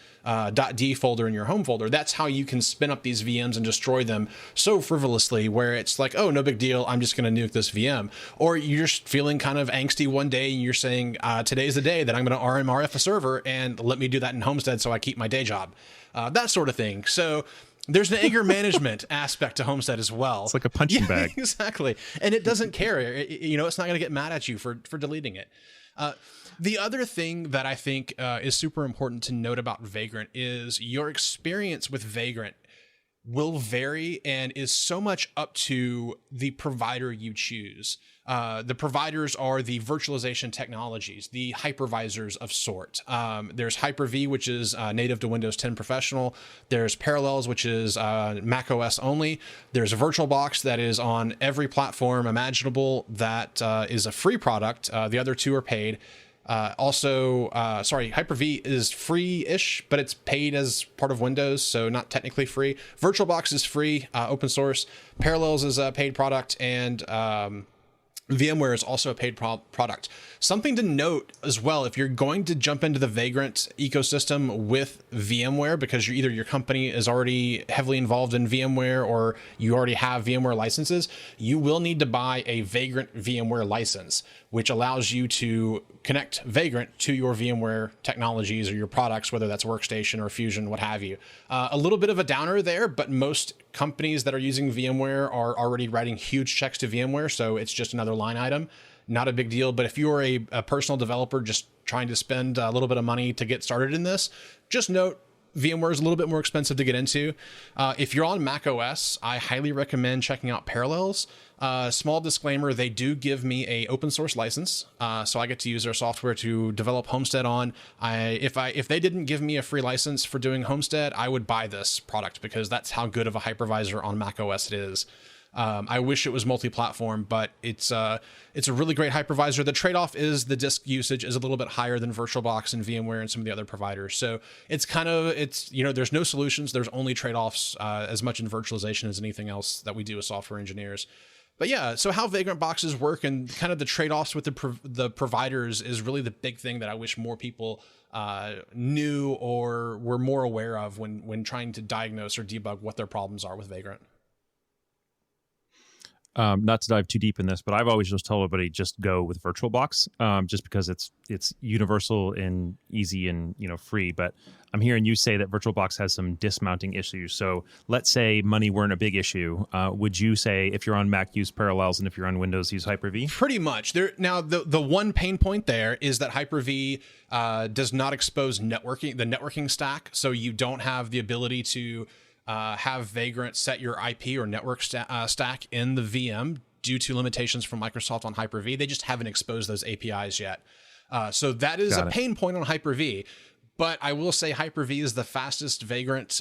.d folder in your home folder. That's how you can spin up these VMs and destroy them so frivolously, where it's like, oh, no big deal, I'm just going to nuke this VM. Or you're just feeling kind of angsty one day and you're saying, today's the day that I'm going to RMRF a server, and let me do that in Homestead so I keep my day job. That sort of thing. So there's an anger management aspect to Homestead as well. It's like a punching bag. Exactly. And it doesn't care. It's not going to get mad at you for deleting it. The other thing that I think is super important to note about Vagrant is your experience with Vagrant will vary and is so much up to the provider you choose. The providers are the virtualization technologies, the hypervisors of sort. There's Hyper-V, which is native to Windows 10 Professional. There's Parallels, which is Mac OS only. There's a VirtualBox that is on every platform imaginable that is a free product. The other two are paid. Hyper-V is free-ish, but it's paid as part of Windows, so not technically free. VirtualBox is free, open source. Parallels is a paid product, and VMware is also a paid product. Something to note as well, if you're going to jump into the Vagrant ecosystem with VMware, because either your company is already heavily involved in VMware or you already have VMware licenses, you will need to buy a Vagrant VMware license, which allows you to connect Vagrant to your VMware technologies or your products, whether that's Workstation or Fusion, what have you. A little bit of a downer there, but most companies that are using VMware are already writing huge checks to VMware, so it's just another line item. Not a big deal, but if you're a personal developer just trying to spend a little bit of money to get started in this, just note VMware is a little bit more expensive to get into. If you're on Mac OS, I highly recommend checking out Parallels. Small disclaimer, they do give me a open source license, so I get to use their software to develop Homestead on. If they didn't give me a free license for doing Homestead, I would buy this product because that's how good of a hypervisor on Mac OS it is. I wish it was multi-platform, but it's a really great hypervisor. The trade-off is the disk usage is a little bit higher than VirtualBox and VMware and some of the other providers. So it's there's no solutions. There's only trade-offs as much in virtualization as anything else that we do as software engineers. But yeah, so how Vagrant Boxes work and kind of the trade-offs with the providers is really the big thing that I wish more people knew or were more aware of when trying to diagnose or debug what their problems are with Vagrant. Not to dive too deep in this, but I've always just told everybody just go with VirtualBox, just because it's universal and easy and free. But I'm hearing you say that VirtualBox has some dismounting issues. So let's say money weren't a big issue. Would you say if you're on Mac, use Parallels, and if you're on Windows, use Hyper-V? Pretty much. Now, the one pain point there is that Hyper-V does not expose the networking stack, so you don't have the ability to have Vagrant set your IP or network stack in the VM due to limitations from Microsoft on Hyper-V. They just haven't exposed those APIs yet. So that is a pain point on Hyper-V. But I will say Hyper-V is the fastest Vagrant,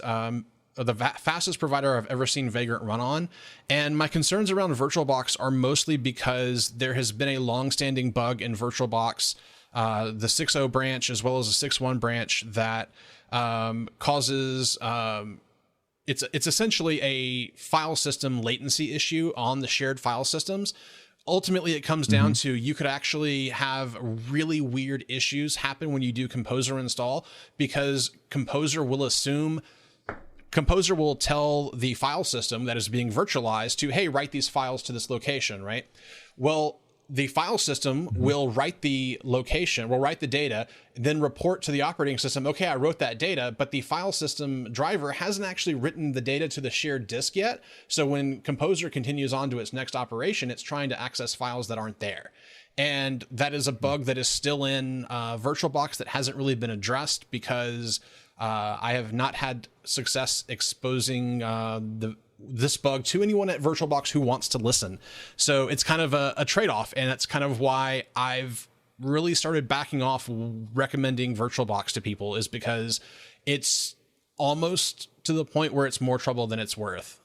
fastest provider I've ever seen Vagrant run on. And my concerns around VirtualBox are mostly because there has been a long-standing bug in VirtualBox, the 6.0 branch as well as the 6.1 branch that causes... It's essentially a file system latency issue on the shared file systems. Ultimately, it comes down to you could actually have really weird issues happen when you do Composer install, because Composer will tell the file system that is being virtualized to, hey, write these files to this location, right? Well, the file system will write the location, will write the data, then report to the operating system, okay, I wrote that data, but the file system driver hasn't actually written the data to the shared disk yet. So when Composer continues on to its next operation, it's trying to access files that aren't there. And that is a bug that is still in VirtualBox that hasn't really been addressed because I have not had success exposing this bug to anyone at VirtualBox who wants to listen. So it's kind of a trade-off, and that's kind of why I've really started backing off recommending VirtualBox to people, is because it's almost to the point where it's more trouble than it's worth.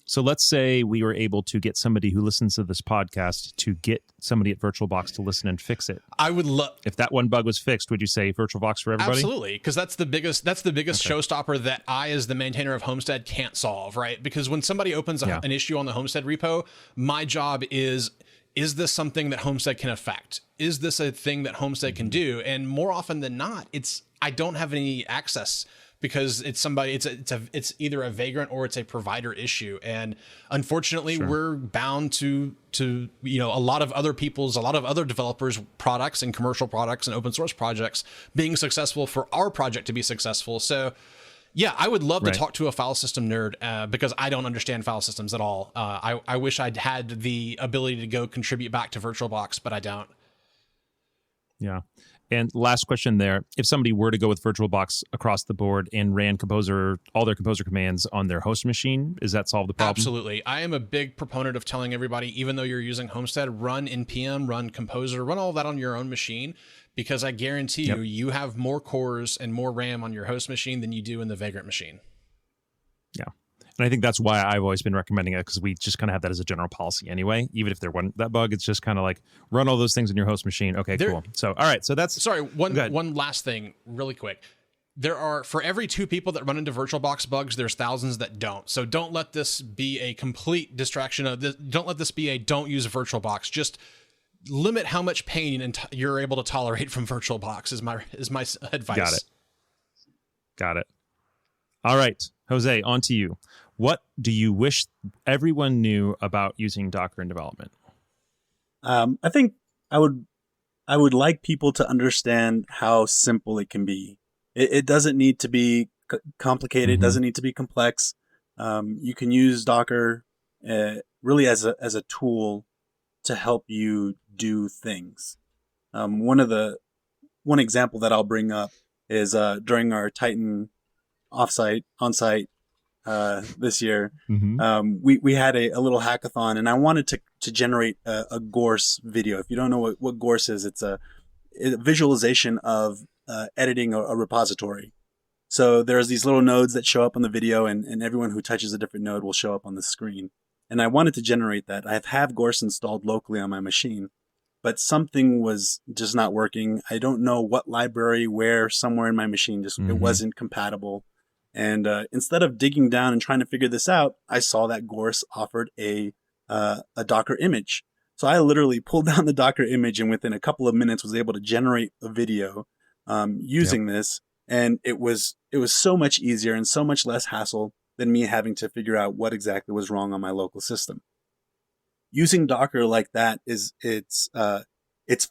So let's say we were able to get somebody who listens to this podcast to get somebody at VirtualBox to listen and fix it. I would love, if that one bug was fixed, would you say VirtualBox for everybody? Absolutely, because that's the biggest showstopper that I, as the maintainer of Homestead, can't solve, right? Because when somebody opens an issue on the Homestead repo, my job is this something that Homestead can affect? Is this a thing that Homestead can do? And more often than not, I don't have any access, because it's either a Vagrant or it's a provider issue. And unfortunately, we're bound to a lot of other developers' products and commercial products and open source projects being successful for our project to be successful. So yeah, I would love to talk to a file system nerd because I don't understand file systems at all. I wish I'd had the ability to go contribute back to VirtualBox, but I don't. Yeah. And last question there. If somebody were to go with VirtualBox across the board and ran Composer, all their Composer commands on their host machine, does that solve the problem? Absolutely. I am a big proponent of telling everybody, even though you're using Homestead, run NPM, run Composer, run all that on your own machine, because I guarantee you, you have more cores and more RAM on your host machine than you do in the Vagrant machine. Yeah. And I think that's why I've always been recommending it, because we just kind of have that as a general policy anyway. Even if there wasn't that bug, it's just kind of like run all those things in your host machine. Okay, cool. So, all right. So that's... Sorry, one last thing really quick. There are, for every 2 people that run into VirtualBox bugs, there's thousands that don't. So don't let this be a complete distraction of this. Don't let this be a don't use VirtualBox. Just limit how much pain you're able to tolerate from VirtualBox is my advice. Got it. All right, Jose, on to you. What do you wish everyone knew about using Docker in development? I think I would like people to understand how simple it can be. It doesn't need to be complicated. It doesn't need to be complex. You can use Docker really as a tool to help you do things. One example that I'll bring up is during our Titan onsite this year, we had a little hackathon, and I wanted to generate a Gorse video. If you don't know what Gorse is, it's a visualization of editing a repository. So there's these little nodes that show up on the video, and everyone who touches a different node will show up on the screen. And I wanted to generate that. I have Gorse installed locally on my machine, but something was just not working. I don't know what library, where, somewhere in my machine, it wasn't compatible. And instead of digging down and trying to figure this out, I saw that Gorse offered a Docker image. So I literally pulled down the Docker image, and within a couple of minutes was able to generate a video using this. And it was so much easier and so much less hassle than me having to figure out what exactly was wrong on my local system. Using Docker like that it's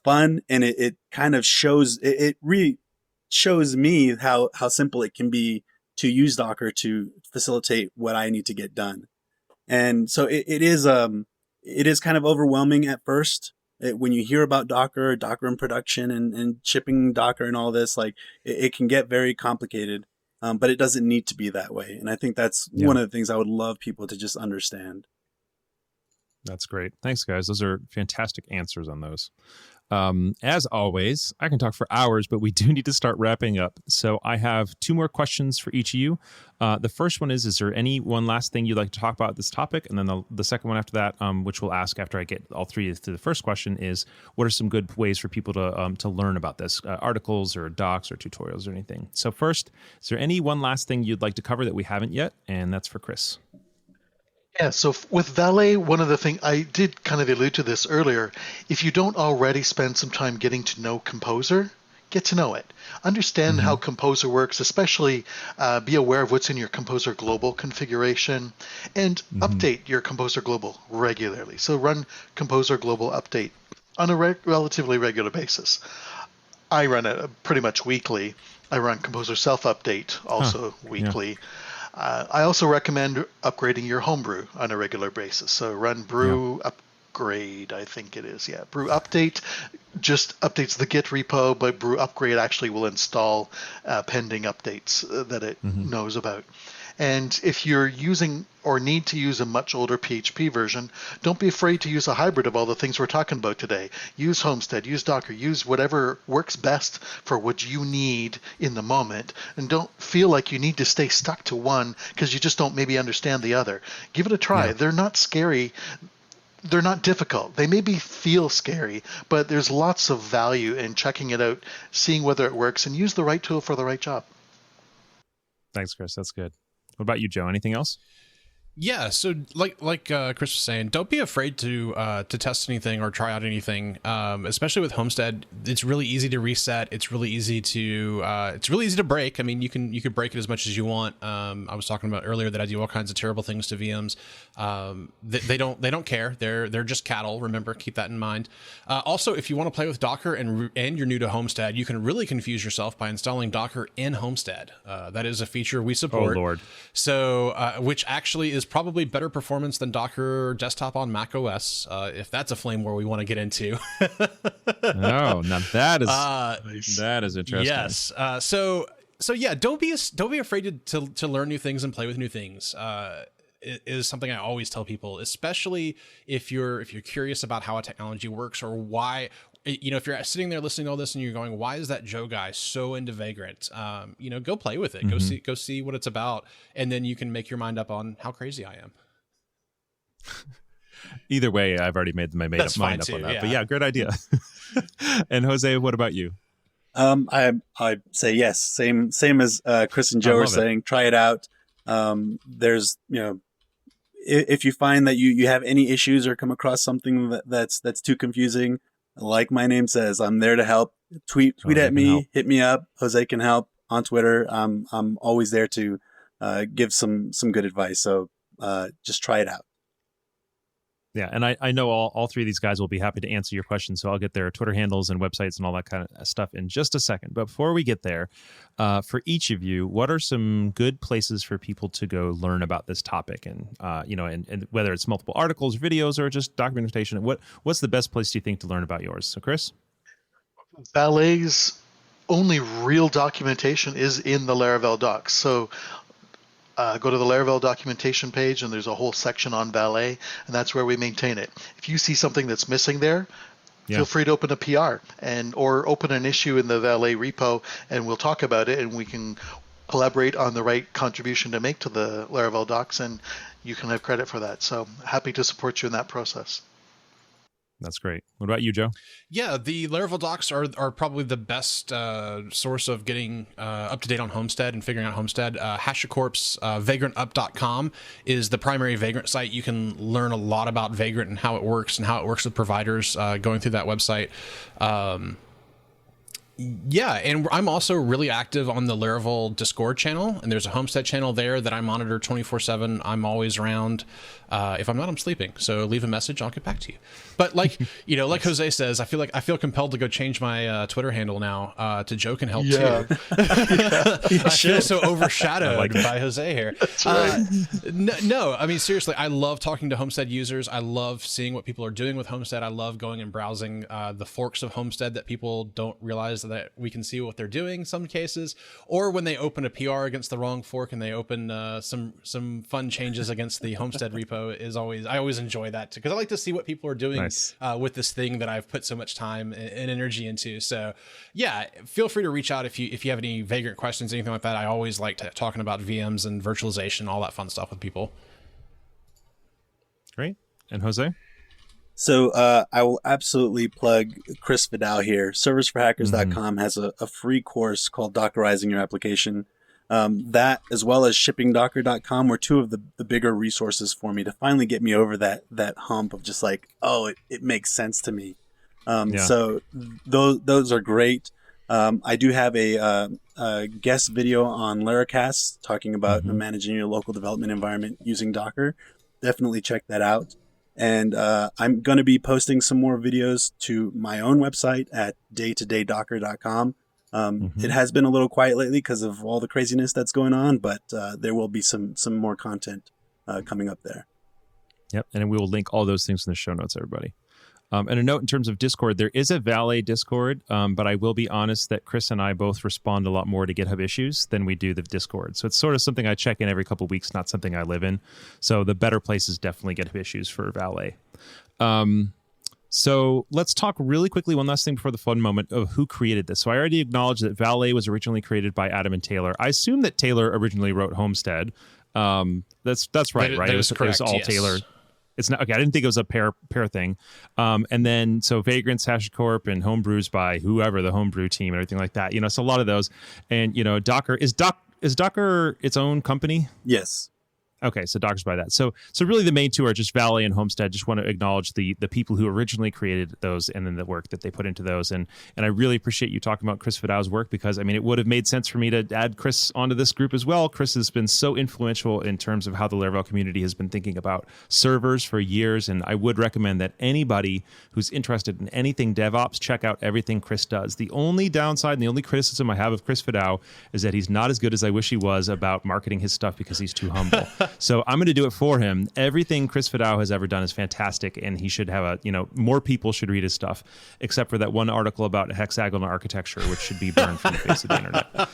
fun, and it kind of shows, it really shows me how simple it can be to use Docker to facilitate what I need to get done. And so it is kind of overwhelming at first. When you hear about Docker in production and shipping Docker and all this, like it can get very complicated, but it doesn't need to be that way. And I think that's one of the things I would love people to just understand. That's great. Thanks, guys. Those are fantastic answers on those. As always, I can talk for hours, but we do need to start wrapping up. So I have 2 more questions for each of you. The first one is there any one last thing you'd like to talk about this topic? And then the second one after that, which we'll ask after I get all 3 to the first question, is what are some good ways for people to learn about this? Articles or docs or tutorials or anything. So first, is there any one last thing you'd like to cover that we haven't yet? And that's for Chris. Yeah, so with Valet, one of the things, I did kind of allude to this earlier, if you don't already spend some time getting to know Composer, get to know it. Understand how Composer works, especially be aware of what's in your Composer Global configuration, and update your Composer Global regularly. So run Composer Global update on a relatively regular basis. I run it pretty much weekly. I run Composer Self-Update also weekly. Yeah. I also recommend upgrading your homebrew on a regular basis. So run brew upgrade, I think it is. Yeah, brew update just updates the Git repo, but brew upgrade actually will install pending updates that it knows about. And if you're using or need to use a much older PHP version, don't be afraid to use a hybrid of all the things we're talking about today. Use Homestead, use Docker, use whatever works best for what you need in the moment. And don't feel like you need to stay stuck to one because you just don't maybe understand the other. Give it a try. They're not scary. They're not difficult. They maybe feel scary, but there's lots of value in checking it out, seeing whether it works, and use the right tool for the right job. Thanks, Chris. That's good. What about you, Joe? Anything else? Yeah, so like Chris was saying, don't be afraid to test anything or try out anything. Especially with Homestead, it's really easy to reset. It's really easy to break. I mean, you can break it as much as you want. I was talking about earlier that I do all kinds of terrible things to VMs. They don't care. They're just cattle. Remember, keep that in mind. Also, if you want to play with Docker and you're new to Homestead, you can really confuse yourself by installing Docker in Homestead. That is a feature we support. Oh Lord! So which actually is is probably better performance than Docker Desktop on Mac OS, if that's a flame war we want to get into. Oh, now that is interesting. Yes. So yeah, don't be afraid to learn new things and play with new things. It is something I always tell people, especially if you're curious about how a technology works or why. If you're sitting there listening to all this and you're going, why is that Joe guy so into Vagrant? Go play with it. Mm-hmm. Go see what it's about, and then you can make your mind up on how crazy I am. Either way, I've already made my mind up on that. Yeah. But yeah, great idea. And Jose, what about you? I say yes. Same as Chris and Joe are saying. Try it out. There's if you find that you have any issues or come across something that's too confusing, like my name says, I'm there to help. Tweet at me, hit me up. Jose can help on Twitter. I'm always there to give some good advice. So just try it out. Yeah, and I know all three of these guys will be happy to answer your questions, so I'll get their Twitter handles and websites and all that kind of stuff in just a second. But before we get there, for each of you, what are some good places for people to go learn about this topic? And and whether it's multiple articles, videos, or just documentation, what's the best place do you think to learn about yours? So, Chris? Valet's only real documentation is in the Laravel docs. So go to the Laravel documentation page, and there's a whole section on Valet, and that's where we maintain it. If you see something that's missing there, feel free to open a PR or open an issue in the Valet repo, and we'll talk about it, and we can collaborate on the right contribution to make to the Laravel docs, and you can have credit for that. So happy to support you in that process. That's great. What about you, Joe? Yeah, the Laravel docs are probably the best source of getting up to date on Homestead and figuring out Homestead. HashiCorp's vagrantup.com is the primary Vagrant site. You can learn a lot about Vagrant and how it works with providers going through that website. Yeah, and I'm also really active on the Laravel Discord channel, and there's a Homestead channel there that I monitor 24/7. I'm always around. If I'm not, I'm sleeping. So leave a message, I'll get back to you. But like like Jose says, I feel compelled to go change my Twitter handle now to Joe Can Help too. I feel so overshadowed by Jose here. That's right. No, I mean seriously, I love talking to Homestead users. I love seeing what people are doing with Homestead. I love going and browsing the forks of Homestead that people don't realize that we can see what they're doing in some cases, or when they open a PR against the wrong fork and they open some fun changes against the Homestead repo. I always enjoy that too, because I like to see what people are doing with this thing that I've put so much time and energy into. So yeah, feel free to reach out if you have any Vagrant questions, anything like that. I always like talking about VMs and virtualization, all that fun stuff with people. Great. And Jose? So I will absolutely plug Chris Vidal here. Serversforhackers.com has a free course called Dockerizing Your Application. That, as well as shippingdocker.com, were two of the bigger resources for me to finally get me over that hump of just like, it makes sense to me. So those are great. I do have a guest video on Laracast talking about managing your local development environment using Docker. Definitely check that out. And I'm going to be posting some more videos to my own website at daytodaydocker.com. It has been a little quiet lately because of all the craziness that's going on, but there will be some more content coming up there. Yep, and we will link all those things in the show notes, everybody. And a note in terms of Discord, there is a Valet Discord, but I will be honest that Chris and I both respond a lot more to GitHub issues than we do the Discord. So it's sort of something I check in every couple of weeks, not something I live in. So the better place is definitely GitHub issues for Valet. So let's talk really quickly, one last thing before the fun moment, of who created this. So I already acknowledged that Valet was originally created by Adam and Taylor. I assume that Taylor originally wrote Homestead. That's right? That is correct, it was all yes. Taylor. It's not okay. I didn't think it was a pair thing. And then so Vagrant's, HashiCorp, and Homebrews by whoever, the Homebrew team and everything like that. So a lot of those. And Docker is Docker its own company? Yes. Okay, so Docker's by that. So really the main two are just Valet and Homestead. Just want to acknowledge the people who originally created those and then the work that they put into those. And I really appreciate you talking about Chris Vidal's work, because it would have made sense for me to add Chris onto this group as well. Chris has been so influential in terms of how the Laravel community has been thinking about servers for years. And I would recommend that anybody who's interested in anything DevOps, check out everything Chris does. The only downside and the only criticism I have of Chris Vidal is that he's not as good as I wish he was about marketing his stuff because he's too humble. So I'm going to do it for him. Everything Chris Fidao has ever done is fantastic, and he should have more people should read his stuff, except for that one article about hexagonal architecture, which should be burned from the face of the internet.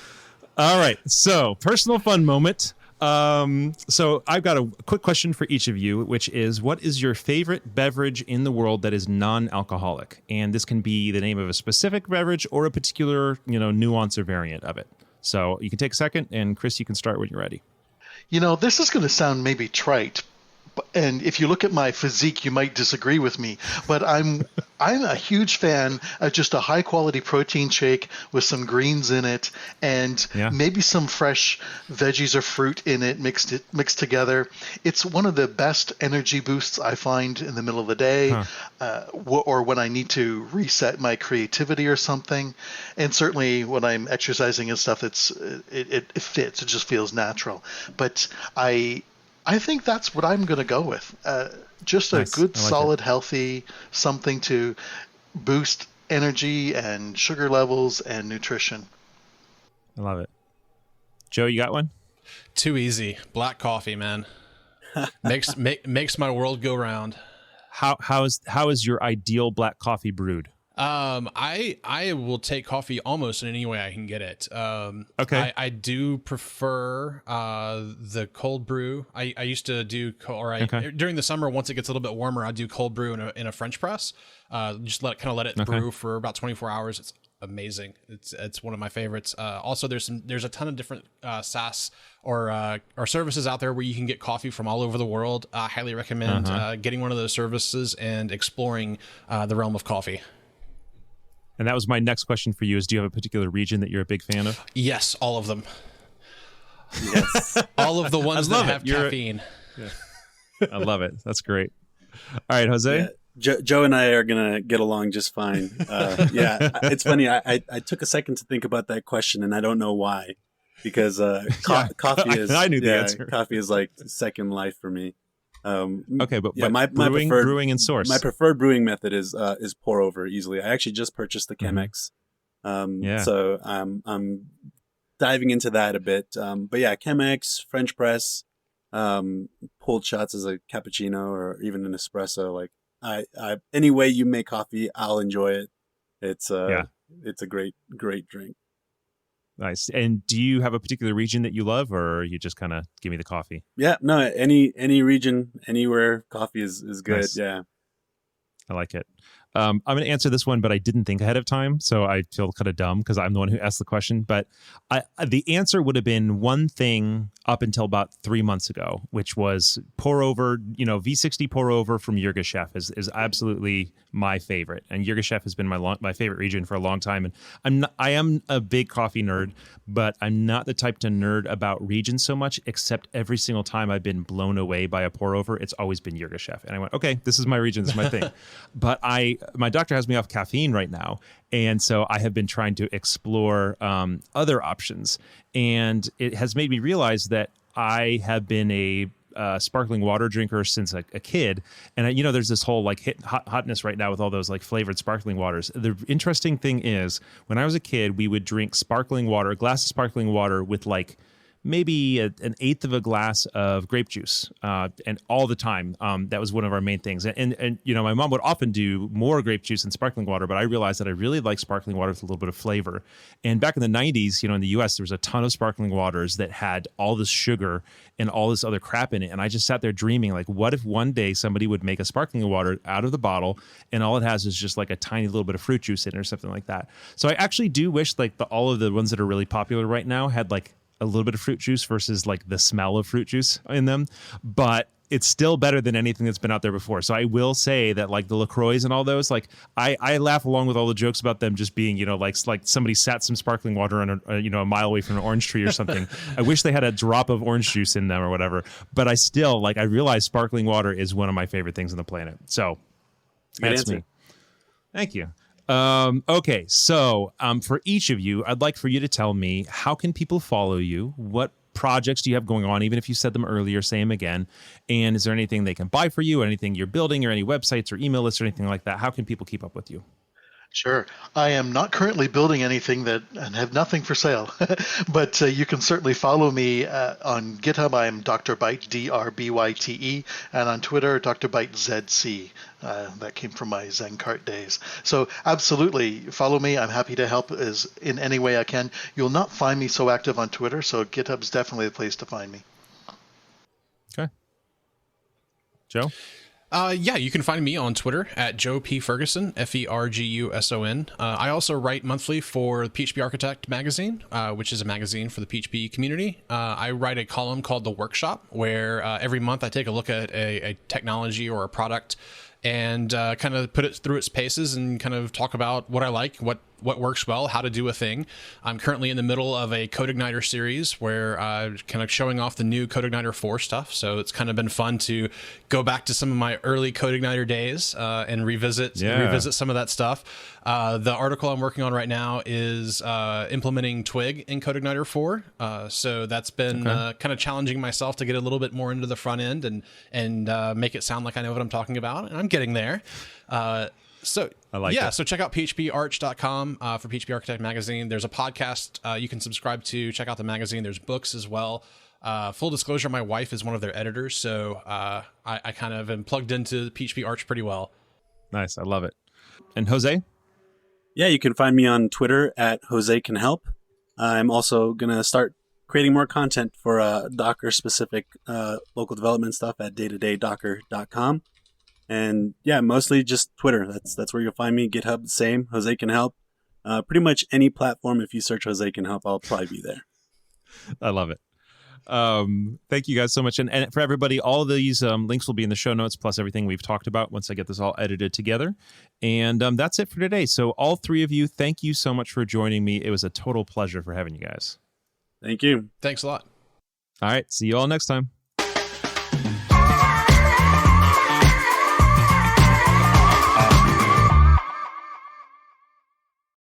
All right. So personal fun moment. So I've got a quick question for each of you, which is, what is your favorite beverage in the world that is non-alcoholic? And this can be the name of a specific beverage or a particular, nuance or variant of it. So you can take a second, and Chris, you can start when you're ready. This is going to sound maybe trite, and if you look at my physique, you might disagree with me, but I'm a huge fan of just a high quality protein shake with some greens in it, and maybe some fresh veggies or fruit in it mixed together. It's one of the best energy boosts I find in the middle of the day, or when I need to reset my creativity or something. And certainly when I'm exercising and stuff, it fits. It just feels natural. But I think that's what I'm going to go with. Just a good, solid, healthy something to boost energy and sugar levels and nutrition. I love it. Joe, you got one? Too easy. Black coffee, man. makes my world go round. How is your ideal black coffee brewed? I will take coffee almost in any way I can get it. Okay. I do prefer the cold brew. I used to do during the summer, once it gets a little bit warmer, I do cold brew in a French press. Just let it brew for about 24 hours. It's amazing. It's one of my favorites. Also, there's a ton of different SaaS or services out there where you can get coffee from all over the world. I highly recommend getting one of those services and exploring the realm of coffee. And that was my next question for you, is do you have a particular region that you're a big fan of? Yes, all of them. Yes. All of the ones that have caffeine. I love it. That's great. All right, Jose? Yeah. Joe and I are going to get along just fine. It's funny. I took a second to think about that question, and I don't know why. Because coffee is... I knew the answer. Coffee is like second life for me. But my brewing and source. My preferred brewing method is pour over easily. I actually just purchased the Chemex, so I'm diving into that a bit. But yeah, Chemex, French press, pulled shots as a cappuccino or even an espresso. Like I any way you make coffee, I'll enjoy it. It's a great drink. Nice. And do you have a particular region that you love, or you just kind of give me the coffee? Yeah, no, any region, anywhere, coffee is good. Nice. Yeah. I like it. I'm going to answer this one, but I didn't think ahead of time, so I feel kind of dumb because I'm the one who asked the question. But the answer would have been one thing up until about 3 months ago, which was pour over. V60 pour over from Yirgacheffe is absolutely my favorite, and Yirgacheffe has been my favorite region for a long time. And I am a big coffee nerd, but I'm not the type to nerd about regions so much. Except every single time I've been blown away by a pour over, it's always been Yirgacheffe, and I went, okay, this is my region, this is my thing. But my doctor has me off caffeine right now, and so I have been trying to explore other options, and it has made me realize that I have been a sparkling water drinker since a kid, and there's this whole hotness right now with all those flavored sparkling waters. The interesting thing is, when I was a kid, we would drink sparkling water, a glass of sparkling water with maybe an eighth of a glass of grape juice, and all the time. That was one of our main things. And my mom would often do more grape juice than sparkling water, but I realized that I really like sparkling water with a little bit of flavor. And back in the 90s, in the US, there was a ton of sparkling waters that had all this sugar and all this other crap in it. And I just sat there dreaming, what if one day somebody would make a sparkling water out of the bottle and all it has is just a tiny little bit of fruit juice in it or something like that. So I actually do wish all of the ones that are really popular right now had a little bit of fruit juice versus the smell of fruit juice in them, but it's still better than anything that's been out there before. So I will say that the LaCroix and all those, I laugh along with all the jokes about them just being, like somebody sat some sparkling water on a mile away from an orange tree or something. I wish they had a drop of orange juice in them or whatever, but I still I realize sparkling water is one of my favorite things on the planet. So that's me. Thank you. Okay, so for each of you, I'd like for you to tell me, how can people follow you? What projects do you have going on? Even if you said them earlier, say them again. And is there anything they can buy for you, anything you're building, or any websites or email lists or anything like that? How can people keep up with you? Sure. I am not currently building anything and have nothing for sale, but you can certainly follow me on GitHub. I am Dr. Byte, DRBYTE, and on Twitter, Dr. Byte ZC. That came from my Zencart days. So absolutely follow me. I'm happy to help in any way I can. You'll not find me so active on Twitter, so GitHub's definitely the place to find me. Okay. Joe? Yeah, you can find me on Twitter at Joe P. Ferguson, Ferguson. I also write monthly for PHP Architect magazine, which is a magazine for the PHP community. I write a column called The Workshop, where every month I take a look at a technology or a product and kind of put it through its paces and kind of talk about what I like, what works well, how to do a thing. I'm currently in the middle of a CodeIgniter series where kind of showing off the new CodeIgniter 4 stuff. So it's kind of been fun to go back to some of my early CodeIgniter days and revisit some of that stuff. The article I'm working on right now is implementing Twig in CodeIgniter 4. So that's been kind of challenging myself to get a little bit more into the front end and make it sound like I know what I'm talking about. And I'm getting there. So check out phparch.com for PHP Architect magazine. There's a podcast you can subscribe to. Check out the magazine. There's books as well. Full disclosure, my wife is one of their editors, so I kind of am plugged into PHP Arch pretty well. Nice. I love it. And Jose? Yeah, you can find me on Twitter at Jose Can Help. I'm also going to start creating more content for Docker-specific local development stuff at daytodaydocker.com. And yeah, mostly just Twitter. That's where you'll find me. GitHub, same. Jose Can Help. Pretty much any platform. If you search Jose Can Help, I'll probably be there. I love it. Thank you guys so much. And for everybody, all of these links will be in the show notes, plus everything we've talked about once I get this all edited together. And that's it for today. So all three of you, thank you so much for joining me. It was a total pleasure for having you guys. Thank you. Thanks a lot. All right. See you all next time.